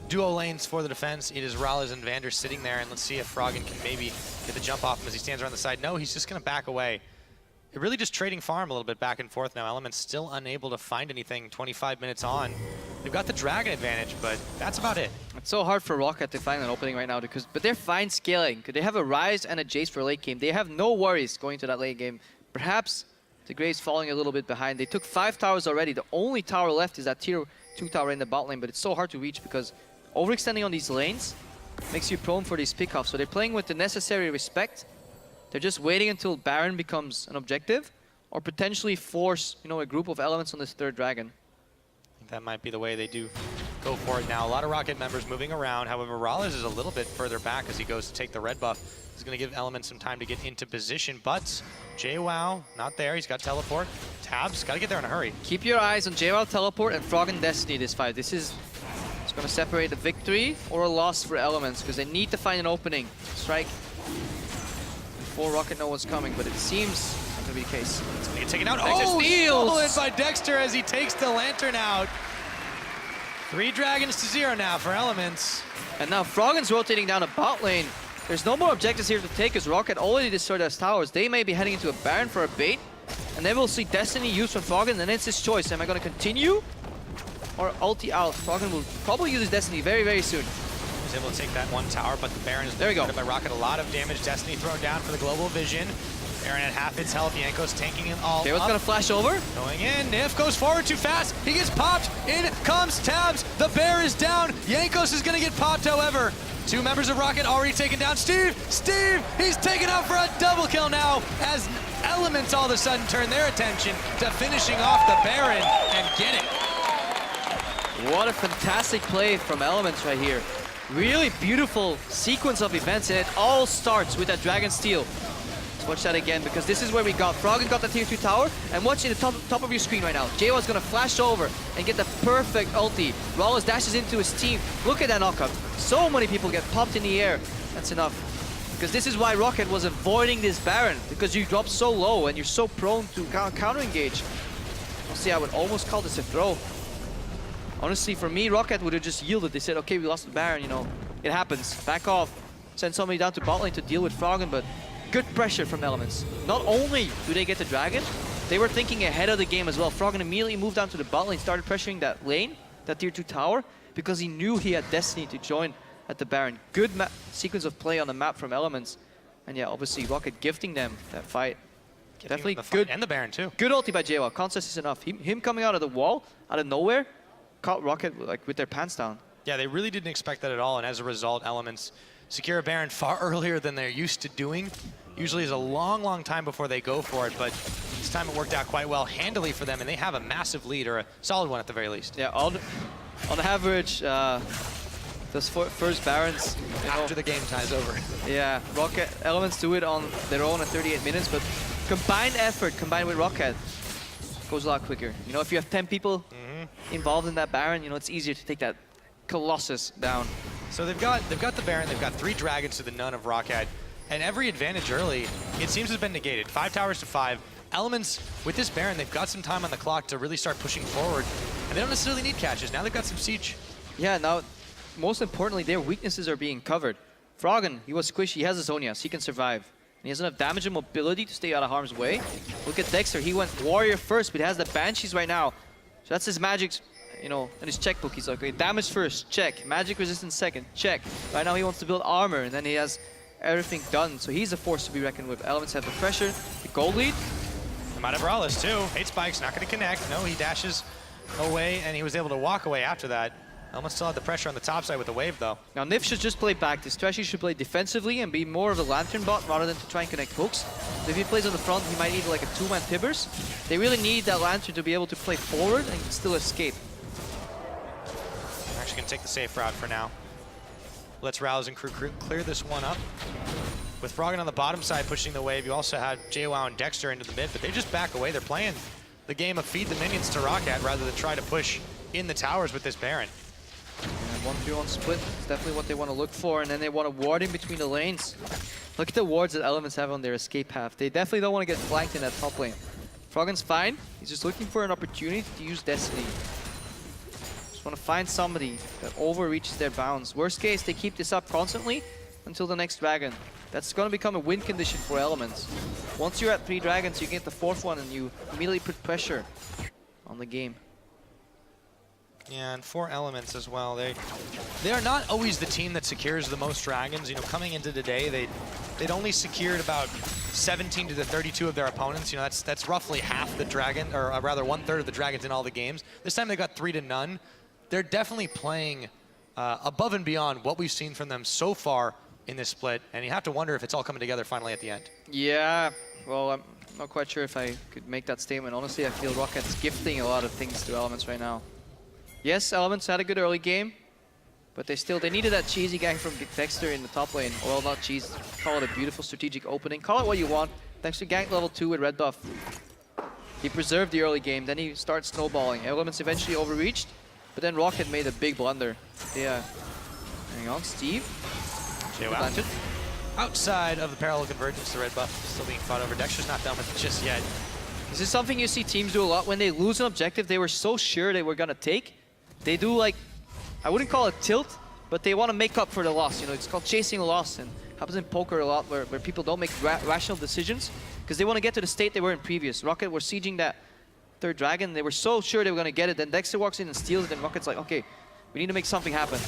duo lanes for the defense. It is Rallis and Vander sitting there, and let's see if Froggen can maybe get the jump off him as he stands around the side. No, he's just going to back away. They're really just trading farm a little bit back and forth now. Elements still unable to find anything 25 minutes on. They've got the Dragon advantage, but that's about it. It's so hard for Rocket to find an opening right now, but they're fine scaling. They have a Ryze and a Jace for late game. They have no worries going to that late game. Perhaps the Graves falling a little bit behind. They took 5 towers already. The only tower left is that tier 2 tower in the bot lane, but it's so hard to reach because overextending on these lanes makes you prone for these pickoffs. So they're playing with the necessary respect. They're just waiting until Baron becomes an objective or potentially force, a group of Elements on this third dragon. I think that might be the way they do go for it now. A lot of Rocket members moving around. However, Rallis is a little bit further back as he goes to take the red buff. He's going to give Elements some time to get into position, but JWoww not there. He's got teleport. Tabs, got to get there in a hurry. Keep your eyes on JWoww teleport and Froggen Destiny this fight. This is going to separate a victory or a loss for Elements because they need to find an opening. Strike before Rocket know what's coming, but it seems not going to be the case. It's going to get taken out. Dexter steals! Stolen by Dexter as he takes the Lantern out. 3 dragons to 0 now for Elements. And now Froggen's rotating down a bot lane. There's no more objectives here to take as Rocket already destroyed his towers. They may be heading into a Baron for a bait, and then we'll see Destiny used from Froggen, and it's his choice. Am I going to continue or ulti out? Froggen will probably use his Destiny very, very soon. He's able to take that one tower, but the Baron is there we go. by Rocket. A lot of damage. Destiny thrown down for the global vision. Baron at half its health. Jankos tanking it all Taylor's up. going to flash over. Going in. Nif goes forward too fast. He gets popped. In comes Tabs. The bear is down. Jankos is going to get popped, however. 2 members of Rocket already taken down. Steve, he's taken out for a double kill now as Elements all of a sudden turn their attention to finishing off the Baron and get it. What a fantastic play from Elements right here. Really beautiful sequence of events, and it all starts with that Dragon Steal. Let's watch that again, because this is where we got. Froggen got the tier 2 tower, and watch in the top of your screen right now. JWoww's gonna flash over and get the perfect ulti. Rallis dashes into his team. Look at that knockup. So many people get popped in the air. That's enough. Because this is why Rocket was avoiding this Baron, because you drop so low and you're so prone to counter-engage. See, I would almost call this a throw. Honestly, for me, Rocket would have just yielded. They said, okay, we lost the Baron, it happens. Back off. Send somebody down to bot lane to deal with Froggen, but good pressure from Elements. Not only do they get the Dragon, they were thinking ahead of the game as well. Froggen immediately moved down to the bot lane, started pressuring that lane, that tier 2 tower, because he knew he had Destiny to join at the Baron. Good sequence of play on the map from Elements. And yeah, obviously Rocket gifting them that fight. Definitely good. And the Baron too. Good ulti by JWoww. Concept is enough. Him coming out of the wall, out of nowhere, caught Rocket like with their pants down. Yeah, they really didn't expect that at all, and as a result, Elements secure a Baron far earlier than they're used to doing. Usually is a long, long time before they go for it, but this time it worked out quite well, handily for them, and they have a massive lead, or a solid one at the very least. Yeah, on average, those first Barons, after the game time's over. Yeah, Rocket Elements do it on their own at 38 minutes, but combined effort combined with Rocket goes a lot quicker. You know, if you have 10 people involved in that Baron, you know, it's easier to take that Colossus down. So they've got the Baron, they've got 3 dragons to the none of Rocket, and every advantage early, it seems, has been negated. 5 towers to 5. Elements, with this Baron, they've got some time on the clock to really start pushing forward, and they don't necessarily need catches. Now they've got some siege. Yeah, now, most importantly, their weaknesses are being covered. Froggen, he was squishy, he has a Zhonya, so he can survive. And he has enough damage and mobility to stay out of harm's way. Look at Dexter, he went Warrior first, but he has the Banshees right now. So that's his magic, you know, in his checkbook. He's like, okay, damage first, check. Magic resistance second, check. Right now he wants to build armor, and then he has everything done. So he's a force to be reckoned with. Elements have the pressure, the gold lead. They might have Rallis too. Hate Spike's not going to connect. No, he dashes away, and he was able to walk away after that. Elements still had the pressure on the top side with the wave, though. Now, Nif should just play back. This strategy should play defensively and be more of a Lantern bot rather than to try and connect hooks. So if he plays on the front, he might need like a 2-man Tibbers. They really need that Lantern to be able to play forward and still escape. They're actually going to take the safe route for now. Let's Rouse and crew clear this one up. With Froggen on the bottom side pushing the wave, you also had JWoww and Dexter into the mid, but they just back away. They're playing the game of feed the minions to Rocket rather than try to push in the towers with this Baron. And 1v1 split is definitely what they want to look for, and then they want to ward in between the lanes. Look at the wards that Elements have on their escape path. They definitely don't want to get flanked in that top lane. Froggen's fine. He's just looking for an opportunity to use Destiny. Just want to find somebody that overreaches their bounds. Worst case, they keep this up constantly until the next dragon. That's going to become a win condition for Elements. Once you're at 3 dragons, you get the 4th one and you immediately put pressure on the game. Yeah, and 4 Elements as well. They are not always the team that secures the most dragons. You know, coming into today, they'd only secured about 17 to the 32 of their opponents. You know, that's roughly half the dragon, or rather 1/3 of the dragons in all the games. This time they got 3 to none. They're definitely playing above and beyond what we've seen from them so far in this split, and you have to wonder if it's all coming together finally at the end. Yeah, well, I'm not quite sure if I could make that statement. Honestly, I feel Rocket's gifting a lot of things to Elements right now. Yes, Elements had a good early game, but they needed that cheesy gang from Dexter in the top lane. Well, not cheese, call it a beautiful strategic opening. Call it what you want. Dexter ganked level 2 with red buff. He preserved the early game, then he starts snowballing. Elements eventually overreached, but then Rocket made a big blunder. Yeah. Hang on, Steve. JWoww. Outside of the parallel convergence, the red buff still being fought over. Dexter's not done with it just yet. This is something you see teams do a lot. When they lose an objective they were so sure they were going to take, they do like, I wouldn't call it tilt, but they want to make up for the loss. You know, it's called chasing a loss, and happens in poker a lot where people don't make rational decisions because they want to get to the state they were in previous. Rocket were sieging that 3rd dragon. They were so sure they were going to get it. Then Dexter walks in and steals it, and Rocket's like, okay, we need to make something happen.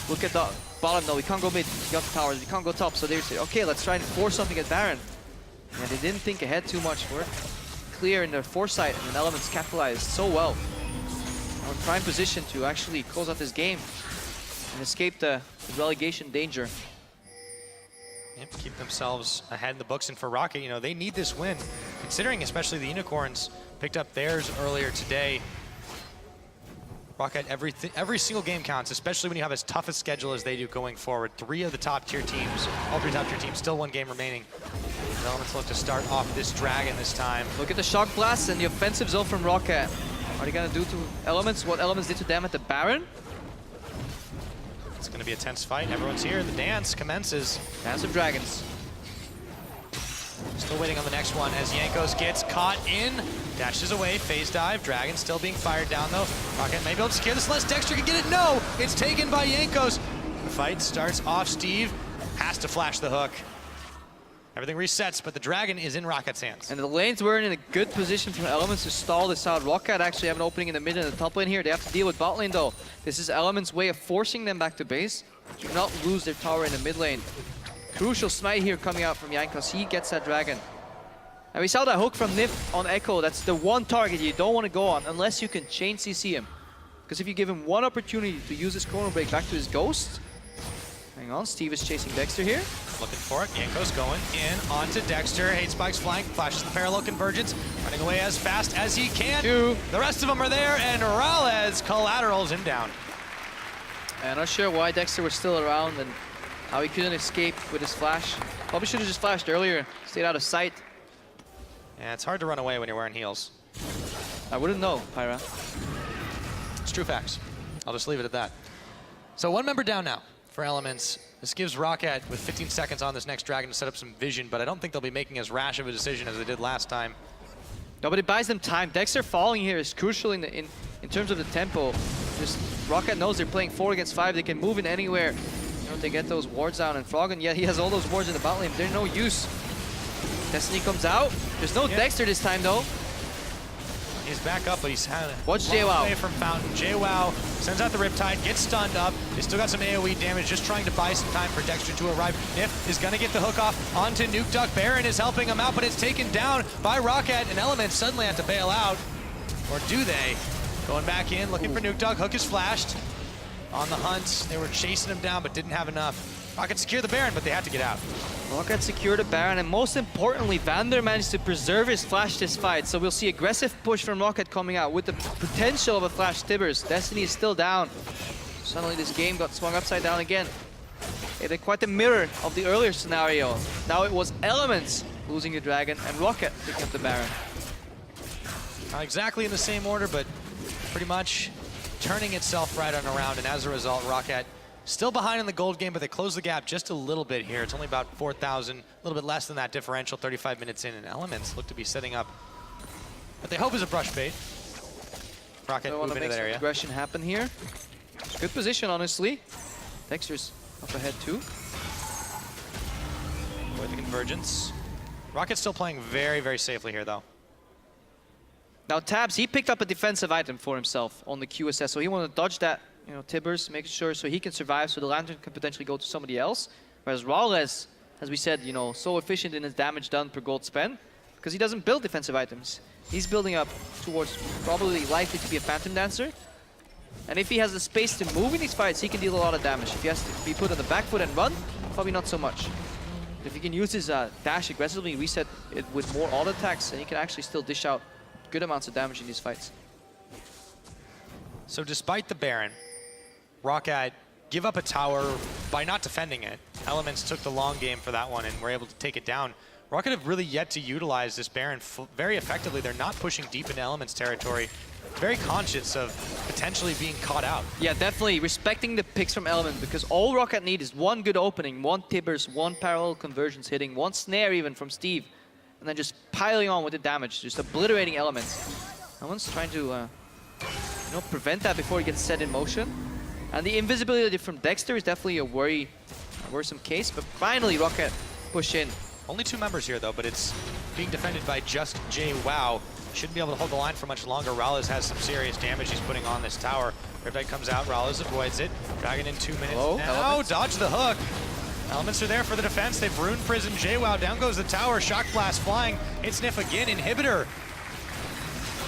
Look at the bottom though. We can't go mid. We got the towers. We can't go top. So they say, okay, let's try and force something at Baron. And they didn't think ahead too much. We're clear in their foresight, and then Elements capitalized so well. We're in prime position to actually close out this game and escape the relegation danger. Yep, keep themselves ahead in the books, and for Rocket, you know, they need this win, considering especially the Unicorns picked up theirs earlier today. Rocket, every single game counts, especially when you have as tough a schedule as they do going forward. 3 of the top tier teams, all 3 top tier teams, still 1 game remaining. The Elements look to start off this dragon this time. Look at the shock blast and the offensive zone from Rocket. Are they gonna do to Elements what Elements did to them at the Baron? It's gonna be a tense fight. Everyone's here. The dance commences. Dance of Dragons. Still waiting on the next one as Jankos gets caught in. Dashes away, phase dive. Dragon still being fired down though. Rocket may be able to secure this unless Dexter can get it. No! It's taken by Jankos. The fight starts off. Steve has to flash the hook. Everything resets, but the Dragon is in Rocket's hands. And the lanes were in a good position for Elements to stall this out. Rocket actually have an opening in the mid and the top lane here. They have to deal with bot lane though. This is Elements' way of forcing them back to base. Do not lose their tower in the mid lane. Crucial smite here coming out from Jankos. He gets that Dragon. And we saw that hook from Nif on Echo. That's the one target you don't want to go on unless you can chain CC him. Because if you give him one opportunity to use his chrono break back to his ghost. Hang on, Steve is chasing Dexter here. Looking for it. Jankos going in onto Dexter. Hate Spike's flank, flashes the parallel convergence, running away as fast as he can. The rest of them are there, and Rales collaterals him down. I'm not sure why Dexter was still around and how he couldn't escape with his flash. Probably should have just flashed earlier, stayed out of sight. Yeah, it's hard to run away when you're wearing heels. I wouldn't know, Pyra. It's true facts. I'll just leave it at that. So one member down now for Elements. This gives Rocket with 15 seconds on this next Dragon to set up some vision, but I don't think they'll be making as rash of a decision as they did last time. No, but it buys them time. Dexter falling here is crucial in terms of the tempo. Just Rocket knows they're playing 4 against 5. They can move in anywhere. You know, they get those wards down, and Froggen, yeah, he has all those wards in the bot lane. They're no use. Destiny comes out. There's no Dexter this time though. He's back up, but he's had Watch a long JWoww way from Fountain. JWoww sends out the Riptide, gets stunned up. They still got some AoE damage, just trying to buy some time for Dexter to arrive. Nif is gonna get the hook off onto Nuke Duck. Baron is helping him out, but it's taken down by Rocket, and Elements suddenly have to bail out. Or do they? Going back in, looking for Nuke Duck. Hook is flashed. On the hunt, they were chasing him down, but didn't have enough. Rocket secured the Baron, but they had to get out. Rocket secured the Baron, and most importantly, Vander managed to preserve his flash this fight. So we'll see aggressive push from Rocket coming out with the potential of a flash Tibbers. Destiny is still down. Suddenly this game got swung upside down again. They're quite the mirror of the earlier scenario. Now it was Elements losing the Dragon and Rocket picking up the Baron. Not exactly in the same order, but pretty much turning itself right on around, and as a result, Rocket still behind in the gold game, but they close the gap just a little bit here. It's only about 4,000, a little bit less than that differential, 35 minutes in, and Elements look to be setting up what they hope is a brush bait. Rocket move into that area. Aggression happen here. Good position, honestly. Dexter's up ahead too. With the convergence. Rocket's still playing very, very safely here, though. Now Tabs, he picked up a defensive item for himself on the QSS, so he wanted to dodge that, you know, Tibbers, make sure so he can survive, so the Lantern can potentially go to somebody else. Whereas Rales, as we said, you know, so efficient in his damage done per gold spend, because he doesn't build defensive items. He's building up towards probably likely to be a Phantom Dancer. And if he has the space to move in these fights, he can deal a lot of damage. If he has to be put on the back foot and run, probably not so much. But if he can use his dash aggressively, reset it with more auto attacks, and he can actually still dish out good amounts of damage in these fights. So despite the Baron, Rocket give up a tower by not defending it. Elements took the long game for that one and were able to take it down. Rocket have really yet to utilize this Baron very effectively. They're not pushing deep into Elements territory. Very conscious of potentially being caught out. Yeah, definitely respecting the picks from Element, because all Rocket need is one good opening, one Tibbers, one parallel conversions hitting, one snare even from Steve, and then just piling on with the damage, just obliterating Elements. Element's trying to you know, prevent that before he gets set in motion. And the invisibility from Dexter is definitely a worrisome case, but finally Rocket push in. Only 2 members here though, but it's being defended by just JWoww. Shouldn't be able to hold the line for much longer. Rales has some serious damage he's putting on this tower. Riptide comes out, Rales avoids it. Dragon in 2 minutes. Hello, now, Elements. dodge the hook. Elements are there for the defense. They've ruined Prison. JWoww, down goes the tower. Shock blast flying. Hit Sniff again, inhibitor.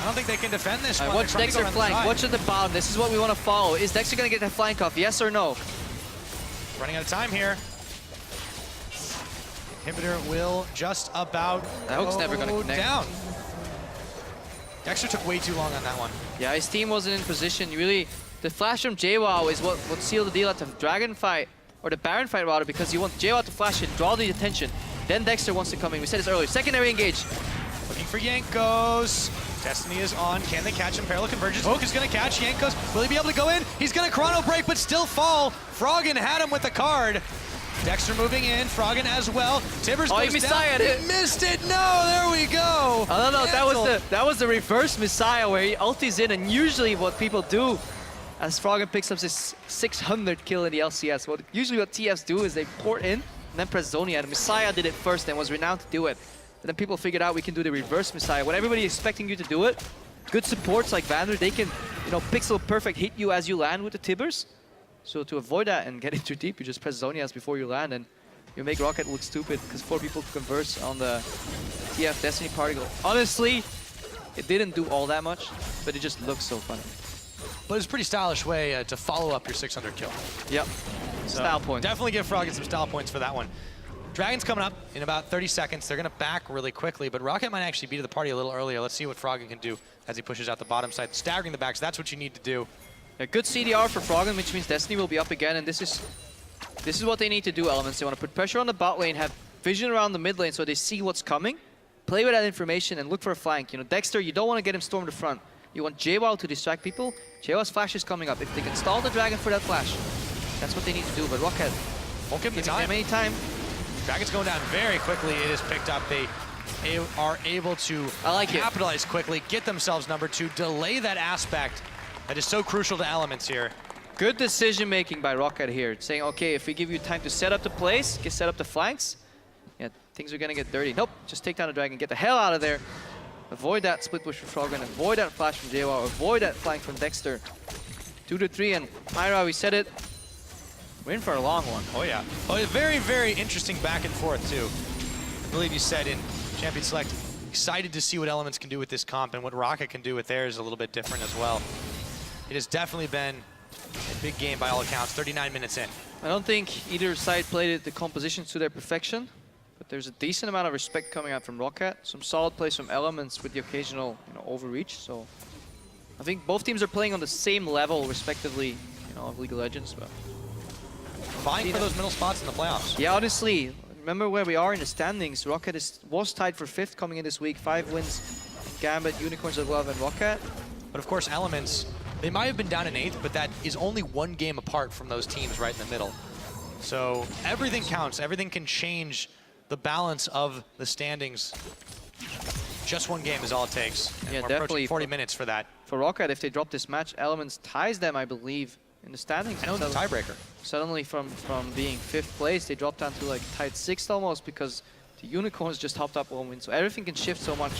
I don't think they can defend this one. Watch Dexter flank, watch at the bottom. This is what we want to follow. Is Dexter going to get that flank off, yes or no? Running out of time here. Inhibitor will just about That hook's never going to connect. Down. Dexter took way too long on that one. Yeah, his team wasn't in position. Really, the flash from JWoww is what sealed the deal at the Dragon fight, or the Baron fight rather, because you want JWoww to flash it, draw the attention. Then Dexter wants to come in. We said this earlier. Secondary engage. Looking for Jankos. Destiny is on. Can they catch him? Parallel convergence. Hook is going to catch Jankos. Will he be able to go in? He's going to chrono break, but still fall. Froggen had him with the card. Dexter moving in. Froggen as well. Tibbers goes Messiah down. it. He missed it. No, there we go. Oh, no, that was the reverse Messiah where he ultis in, and usually what people do as Froggen picks up this 600 kill in the LCS, usually what TFs do is they port in, and then press Zonia. And Messiah did it first and was renowned to do it. And then people figured out we can do the reverse Messiah. When everybody is expecting you to do it, good supports like Vander, they can, you know, pixel perfect hit you as you land with the Tibbers. So to avoid that and get it too deep, you just press Zonias before you land, and you make Rocket look stupid because 4 people converse on the TF Destiny particle. Honestly, it didn't do all that much, but it just looks so funny. But it's a pretty stylish way to follow up your 600 kill. Yep. So Style point. Definitely give Froggen some style points for that one. Dragon's coming up in about 30 seconds. They're going to back really quickly, but Rocket might actually be to the party a little earlier. Let's see what Froggen can do as he pushes out the bottom side. Staggering the backs, that's what you need to do. A good CDR for Froggen, which means Destiny will be up again, and this is what they need to do, Elements. They want to put pressure on the bot lane, have vision around the mid lane so they see what's coming, play with that information, and look for a flank. You know, Dexter, you don't want to get him storm the front. You want JWoww to distract people. JWoww's flash is coming up. If they can stall the Dragon for that flash, that's what they need to do. But Rocket won't give them the time. Any time. Dragon's going down very quickly. It is picked up. They are able to capitalize quickly, get themselves number 2, delay that aspect that is so crucial to Elements here. Good decision making by Rocket here. Saying, okay, if we give you time to set up the place, set up the flanks, yeah, things are gonna get dirty. Nope, just take down the Dragon, get the hell out of there. Avoid that split push from Froggen, avoid that flash from JWoww, avoid that flank from Dexter. 2 to 3, and Myra, we said it, we're in for a long one. Oh yeah. Oh, a very, very interesting back and forth too. I believe you said in Champion Select, excited to see what Elements can do with this comp, and what Rocket can do with theirs a little bit different as well. It has definitely been a big game by all accounts, 39 minutes in. I don't think either side played the compositions to their perfection, but there's a decent amount of respect coming out from Rocket. Some solid plays from Elements with the occasional, you know, overreach. So I think both teams are playing on the same level, respectively, you know, of League of Legends. But vying for those middle spots in the playoffs. Yeah, honestly, remember where we are in the standings. Rocket was tied for 5th coming in this week. 5 wins, Gambit, Unicorns of Love, and Rocket. But of course, Elements, they might have been down in 8th, but that is only 1 game apart from those teams right in the middle. So everything counts. Everything can change the balance of the standings. Just 1 game is all it takes. And Yeah, we're definitely. approaching 40 minutes for that. For Rocket, if they drop this match, Elements ties them, I believe, in the standings. I know it's a tiebreaker. Suddenly from being 5th place, they dropped down to like tied 6th almost, because the Unicorns just hopped up 1 win. So everything can shift so much,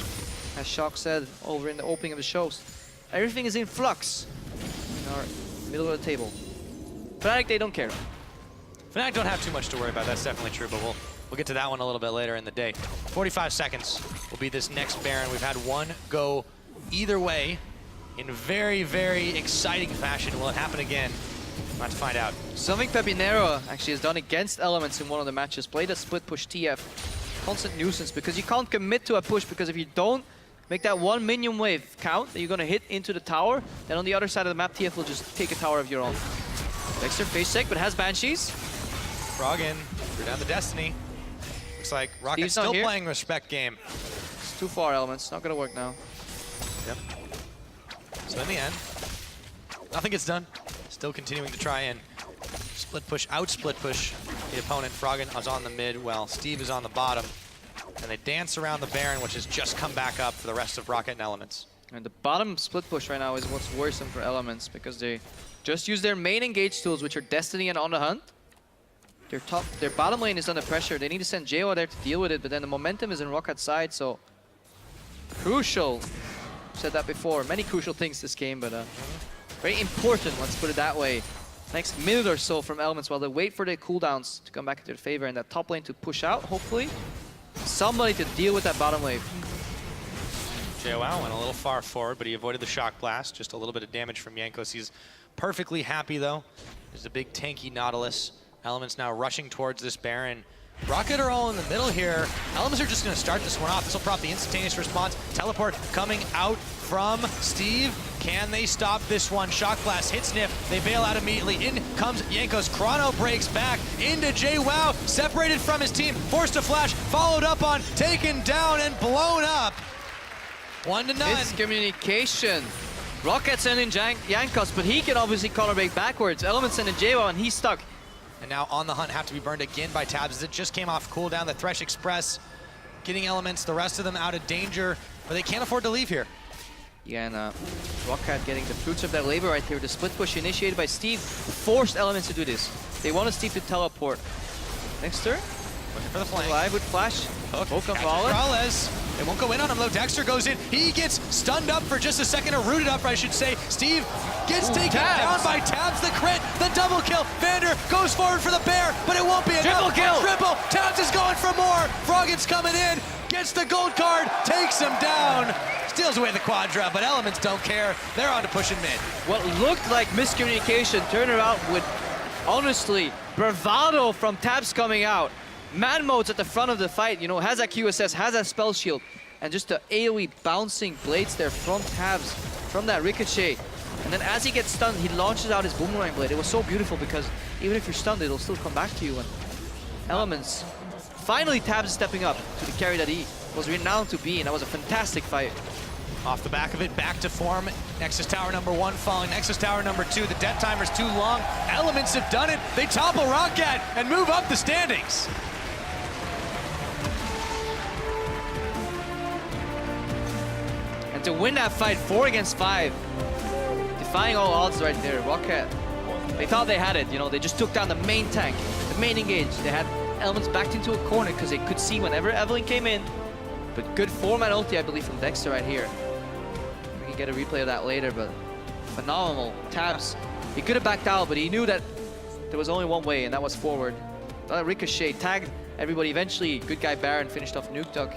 as Shock said over in the opening of the shows. Everything is in flux in our middle of the table. Fnatic, they don't care. Fnatic don't have too much to worry about, that's definitely true, but we'll get to that one a little bit later in the day. 45 seconds will be this next Baron. We've had one go either way in very, very exciting fashion. Will it happen again? We'll have to find out. Something Pepinero actually has done against Elements in one of the matches. Played a split push TF. Constant nuisance, because you can't commit to a push, because if you don't make that 1 minion wave count that you're going to hit into the tower, then on the other side of the map, TF will just take a tower of your own. Dexter face check, but has Banshees. Froggen threw down the Destiny. Looks like Rocket's still playing respect game. It's too far, Elements. Not going to work now. Yep. So in the end, nothing gets done. Still continuing to try and split push the opponent. Froggen is on the mid, while Steve is on the bottom. And they dance around the Baron, which has just come back up for the rest of Rocket and Elements. And the bottom split push right now is what's worrisome for Elements, because they just use their main engage tools, which are Destiny and On the Hunt. Their bottom lane is under pressure. They need to send JWoww there to deal with it, but then the momentum is in Rocket's side, so crucial. Said that before. Many crucial things this game, but very important, let's put it that way. Next minute or so from Elements while they wait for their cooldowns to come back into their favor, and that top lane to push out, hopefully. Somebody to deal with that bottom wave. JWoww went a little far forward, but he avoided the shock blast. Just a little bit of damage from Jankos. He's perfectly happy, though. There's a big tanky Nautilus. Elements now rushing towards this Baron. Rocket are all in the middle here. Elements are just going to start this one off. This will prop the instantaneous response. Teleport coming out from Steve. Can they stop this one? Shock blast hits Sniff. They bail out immediately. In comes Jankos. Chrono breaks back into JWoww. Separated from his team. Forced to flash. Followed up on. Taken down and blown up. 1-0. Miscommunication. Rocket sending Jankos, but he can obviously counter break backwards. Elements sending JWoww, and he's stuck. And now On the Hunt have to be burned again by Tabs as it just came off cooldown. The Thresh Express getting Elements, the rest of them out of danger, but they can't afford to leave here. Yeah, and Rocket getting the fruits of their labor right here. The split push initiated by Steve forced Elements to do this. They wanted Steve to teleport. Dexter Looking for the flank. Live with flash. Hook. Hook on Catches Brawler. Rales. They won't go in on him though. Dexter goes in. He gets stunned up for just a second, or rooted up, I should say. Steve gets taken down by Tabs. The crit, the double kill. Vander goes forward for the bear, but it won't be enough. Triple kill. Triple. Tabs is going for more. Froggen's coming in. Gets the gold card. Takes him down. Steals away the quadra, but Elements don't care. They're on to pushing mid. What looked like miscommunication turned around with, honestly, bravado from Tabs coming out. Man mode's at the front of the fight, you know, has that QSS, has that spell shield, and just the AoE bouncing blades there from Tabs, from that ricochet. And then as he gets stunned, he launches out his boomerang blade. It was so beautiful because even if you're stunned, it'll still come back to you. And Elements, finally Tabs is stepping up to carry that E. Was renowned to be, and that was a fantastic fight. Off the back of it, back to form. Nexus Tower number 1 falling. Nexus Tower number 2. The death timer's too long. Elements have done it. They topple ROC and move up the standings. And to win that fight 4 against 5, defying all odds right there, Rocket, they thought they had it, you know, they just took down the main tank, the main engage. They had Elements backed into a corner because they could see whenever Evelyn came in. But good 4-man ulti, I believe, from Dexter right here. We can get a replay of that later, but phenomenal. Tabs, he could have backed out, but he knew that there was only one way, and that was forward. Ricochet tagged everybody. Eventually, good guy Baron finished off Nuke Duck,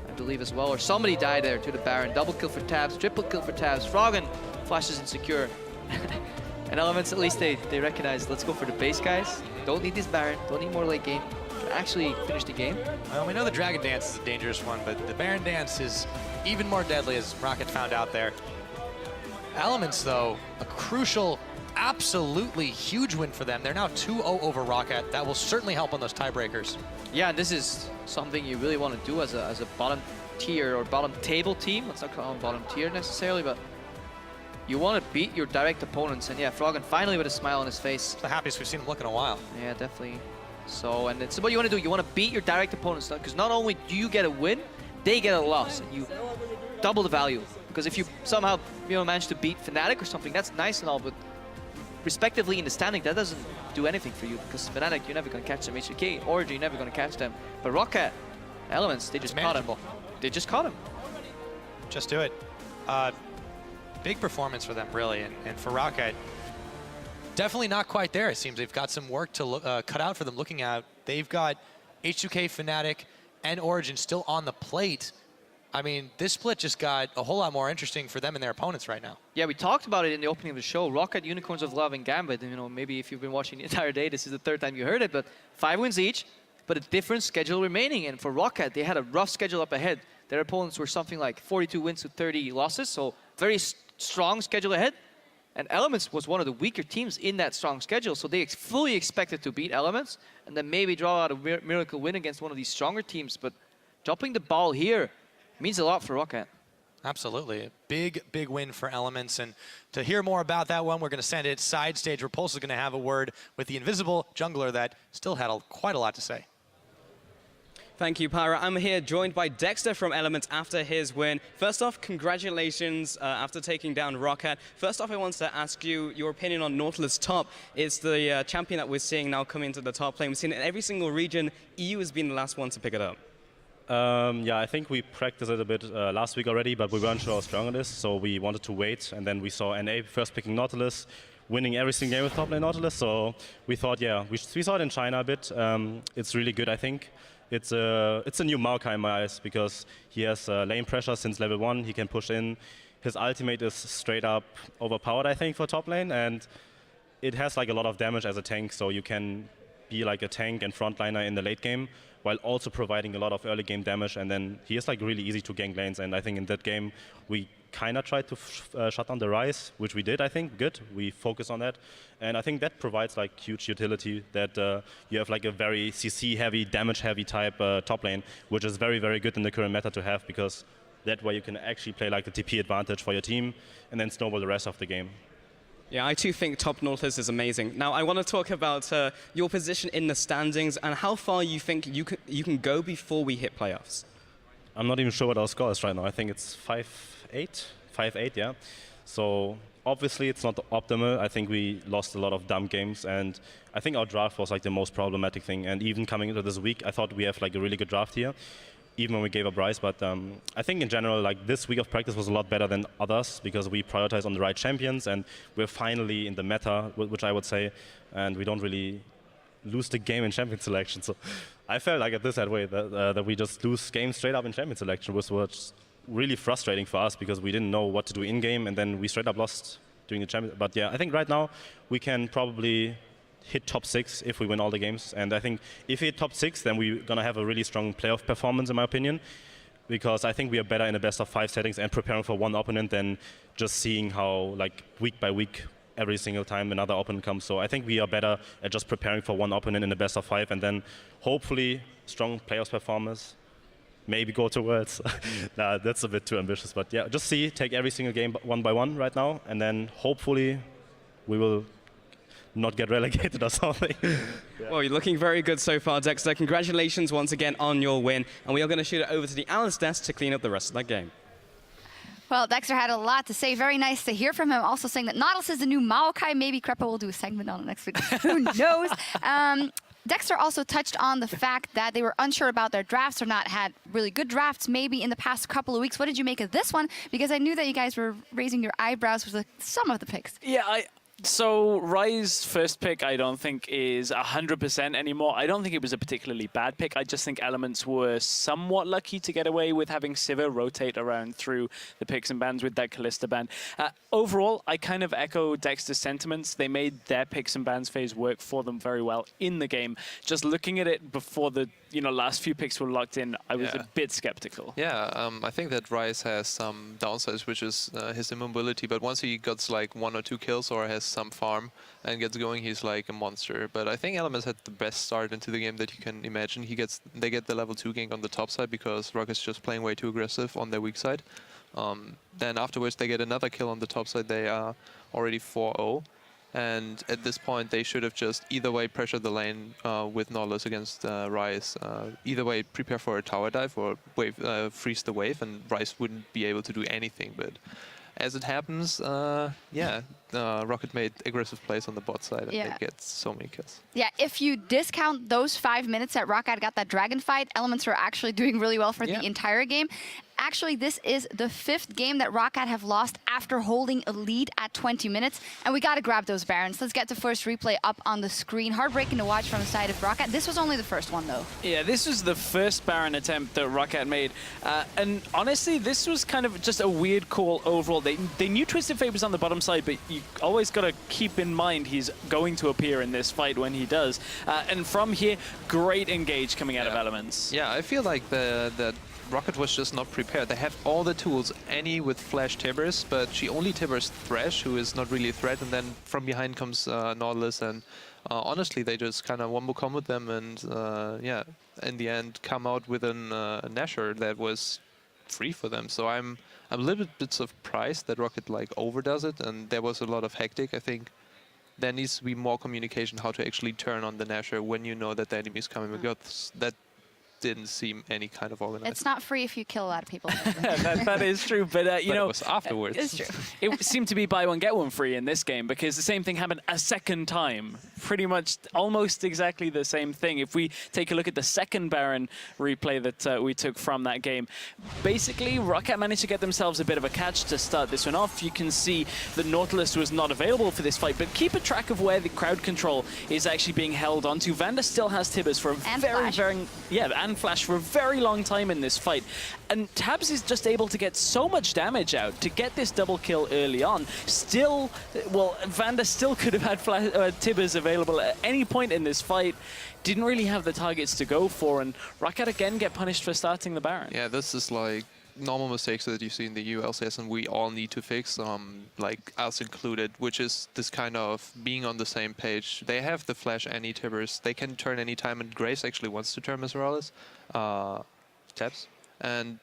I believe, as well. Or somebody died there to the Baron. Double kill for Tabs, triple kill for Tabs. Froggen flashes insecure. And Elements, at least they recognize, let's go for the base, guys. Don't need this Baron, don't need more late game. Can actually finish the game. Well, we know the Dragon Dance is a dangerous one, but the Baron Dance is even more deadly, as Rocket found out there. Elements, though, a crucial, absolutely huge win for them. They're now 2-0 over Rocket. That will certainly help on those tiebreakers. Yeah, this is something you really want to do as a bottom tier or bottom table team. Let's not call them bottom tier necessarily, but you want to beat your direct opponents. And yeah, Froggen finally with a smile on his face. It's the happiest we've seen him look in a while. Yeah, definitely. So, and it's what you want to do. You want to beat your direct opponents, because not only do you get a win, they get a loss, and you double the value. Because if you somehow, you know, manage to beat Fnatic or something, that's nice and all, but respectively in the standing, that doesn't do anything for you, because Fnatic, you're never going to catch them. HK, Origin, you're never going to catch them. But Rocket, Elements, they just caught him. They just caught him. Just do it. Big performance for them, really, and for Rocket, definitely not quite there. It seems they've got some work to cut out for them. Looking out, they've got H2K, Fnatic, and Origin still on the plate. I mean, this split just got a whole lot more interesting for them and their opponents right now. Yeah, we talked about it in the opening of the show. Rocket, Unicorns of Love, and Gambit. And, you know, maybe if you've been watching the entire day, this is the 3rd time you heard it. But 5 wins each, but a different schedule remaining. And for Rocket, they had a rough schedule up ahead. Their opponents were something like 42 wins to 30 losses, so very strong schedule ahead. And Elements was one of the weaker teams in that strong schedule, so they fully expected to beat Elements and then maybe draw out a miracle win against one of these stronger teams. But dropping the ball here means a lot for Rocket. Absolutely. A big, big win for Elements. And to hear more about that one, we're going to send it side stage. Repulse is going to have a word with the invisible jungler that still had quite a lot to say. Thank you, Pyra. I'm here joined by Dexter from Elements after his win. First off, congratulations after taking down Rocket. First off, I wanted to ask you your opinion on Nautilus top. It's the champion that we're seeing now come into the top lane. We've seen it in every single region. EU has been the last one to pick it up. Yeah, I think we practiced it a bit last week already, but we weren't sure how strong it is, so we wanted to wait. And then we saw NA first picking Nautilus, winning every single game with top lane Nautilus. So we thought, yeah, we saw it in China a bit. It's really good, I think. It's a new Maokai in my eyes, because he has lane pressure since level 1. He can push in. His ultimate is straight up overpowered, I think, for top lane, and it has like a lot of damage as a tank, so you can be like a tank and frontliner in the late game while also providing a lot of early game damage. And then he is like really easy to gank lanes, and I think in that game we kind of tried to shut down the Rise, which we did, I think. Good. We focus on that. And I think that provides like huge utility, that you have like a very CC heavy, damage heavy type top lane, which is very, very good in the current meta to have, because that way you can actually play like the TP advantage for your team and then snowball the rest of the game. Yeah, I too think top Nautilus is amazing. Now, I want to talk about your position in the standings and how far you think you can go before we hit playoffs. I'm not even sure what our score is right now. I think it's 5-8, yeah. So obviously it's not optimal. I think we lost a lot of dumb games, and I think our draft was like the most problematic thing. And even coming into this week, I thought we have like a really good draft here, even when we gave up Rice. But I think in general, like this week of practice was a lot better than others because we prioritize on the right champions, and we're finally in the meta, which I would say, and we don't really lose the game in champion selection. So I felt like at this way that we just lose games straight up in champion selection, which was really frustrating for us because we didn't know what to do in game, and then we straight up lost during the champion. But yeah, I think right now we can probably hit top 6 if we win all the games. And I think if we hit top 6, then we're gonna have a really strong playoff performance, in my opinion, because I think we are better in the best of 5 settings and preparing for one opponent than just seeing how like week by week every single time another opponent comes. So I think we are better at just preparing for one opponent in the best of 5, and then hopefully strong playoffs performance. Maybe go to Worlds. Nah, that's a bit too ambitious. But yeah, just take every single game one by one right now, and then hopefully we will not get relegated or something. Yeah. Well, you're looking very good so far, Dexter. Congratulations once again on your win. And we are going to shoot it over to the analyst desk to clean up the rest of that game. Well, Dexter had a lot to say. Very nice to hear from him. Also saying that Nautilus is the new Maokai. Maybe Krepa will do a segment on it next week. Who knows? Dexter also touched on the fact that they were unsure about their drafts or not had really good drafts maybe in the past couple of weeks. What did you make of this one? Because I knew that you guys were raising your eyebrows with some of the picks. Yeah, so Rai's first pick I don't think is 100% anymore. I don't think it was a particularly bad pick. I just think Elements were somewhat lucky to get away with having Sivir rotate around through the picks and bans with that Kalista ban. Overall, I kind of echo Dexter's sentiments. They made their picks and bans phase work for them very well in the game. Just looking at it before the last few picks were locked in, I was a bit skeptical. Yeah, I think that Rice has some downsides, which is his immobility. But once he gets like 1 or 2 kills or has some farm and gets going, he's like a monster. But I think Elements had the best start into the game that you can imagine. They get the level 2 gank on the top side because ROC is just playing way too aggressive on their weak side. Then afterwards they get another kill on the top side. They are already 4-0. And at this point, they should have just either way pressured the lane with Nautilus against Rice. Either way, prepare for a tower dive or freeze the wave, and Rice wouldn't be able to do anything. But as it happens, Rocket made aggressive plays on the bot side, and they get so many kills. Yeah, if you discount those 5 minutes that Rocket got that dragon fight, Elements were actually doing really well for the entire game. Actually, this is the 5th game that Rocket have lost after holding a lead at 20 minutes. And we got to grab those Barons. Let's get the first replay up on the screen. Heartbreaking to watch from the side of Rocket. This was only the first one, though. Yeah, this was the first Baron attempt that Rocket made. And honestly, this was kind of just a weird call overall. They knew Twisted Fate was on the bottom side, but you always got to keep in mind he's going to appear in this fight when he does. And from here, great engage coming out of Elements. Yeah, I feel like that Rocket was just not prepared. They have all the tools, Annie with Flash Tibbers, but she only Tibbers Thresh, who is not really a threat, and then from behind comes Nautilus, and honestly, they just kind of wombo comboed them, and yeah, in the end, come out with a Nashor that was free for them. So I'm a little bit surprised that Rocket like overdoes it, and there was a lot of hectic. I think there needs to be more communication how to actually turn on the Nashor when you know that the enemy is coming, because that didn't seem any kind of organized. It's not free if you kill a lot of people. that is true, but you know, it was afterwards. It's true. It seemed to be buy one get one free in this game because the same thing happened a second time. Pretty much, almost exactly the same thing. If we take a look at the second Baron replay that we took from that game, basically Rocket managed to get themselves a bit of a catch to start this one off. You can see the Nautilus was not available for this fight, but keep a track of where the crowd control is actually being held onto. Vanda still has Tibbers for a and Flash for a very long time in this fight. And Tabs is just able to get so much damage out to get this double kill early on. Still, well, Vanda still could have had Tibbers available at any point in this fight. Didn't really have the targets to go for, and Rocket again get punished for starting the Baron. Yeah, this is like normal mistakes that you see in the EU LCS, and we all need to fix, like us included, which is this kind of being on the same page. They have the Flash Annie Tibbers. They can turn any time, and Grace actually wants to turn Miseralis. Tabs. And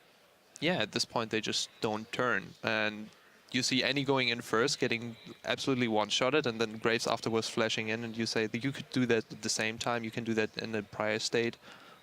yeah, at this point they just don't turn. And you see Annie going in first, getting absolutely one-shotted, and then Graves afterwards flashing in, and you say that you could do that at the same time, you can do that in the prior state.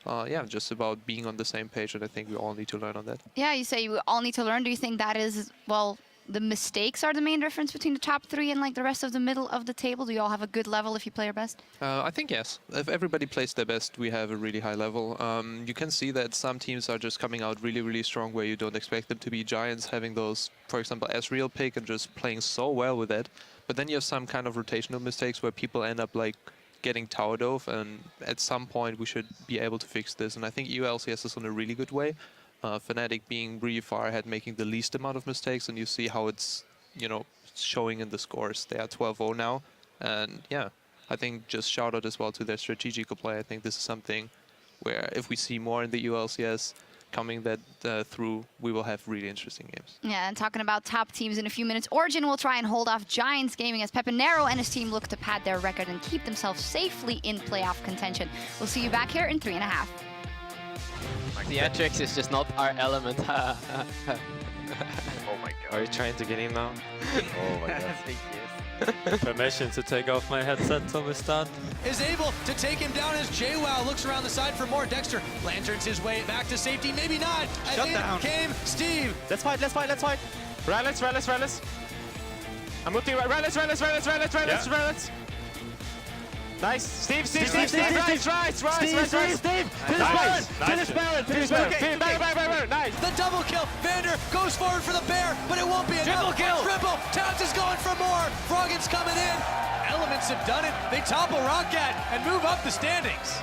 Yeah, just about being on the same page, and I think we all need to learn on that. Yeah, you say we all need to learn. Do you think that is, well, the mistakes are the main difference between the top 3 and like the rest of the middle of the table? Do you all have a good level if you play your best? I think yes. If everybody plays their best, we have a really high level. You can see that some teams are just coming out really, really strong where you don't expect them to be. Giants having those, for example, Ezreal pick and just playing so well with it. But then you have some kind of rotational mistakes where people end up like getting tower dove, and at some point we should be able to fix this. And I think EU LCS is on a really good way. Fnatic being really far ahead, making the least amount of mistakes, and you see how it's, you know, showing in the scores. They are 12-0 now, and yeah, I think just shout out as well to their strategical play. I think this is something where if we see more in the ULCS coming that through, we will have really interesting games. Yeah, and talking about top teams in a few minutes, Origin will try and hold off Giants Gaming as Pepinero and his team look to pad their record and keep themselves safely in playoff contention. We'll see you back here in 3.5. Theatrics is just not our element. Oh my god. Are you trying to get him now? Oh my god. I think yes. Permission to take off my headset, Tomistan. Is able to take him down as JWoww looks around the side for more. Dexter lanterns his way back to safety, maybe not. Shut down. Came Steve. Let's fight, let's fight, let's fight. Rallis. I'm looking right. Rallis. Nice. Steve. Rise. Finish Baron. Baron. Nice. The double kill. Vander goes forward for the bear, but it won't be enough. Triple. Towns is going for more. Froggen's coming in. Elements have done it. They topple ROC and move up the standings.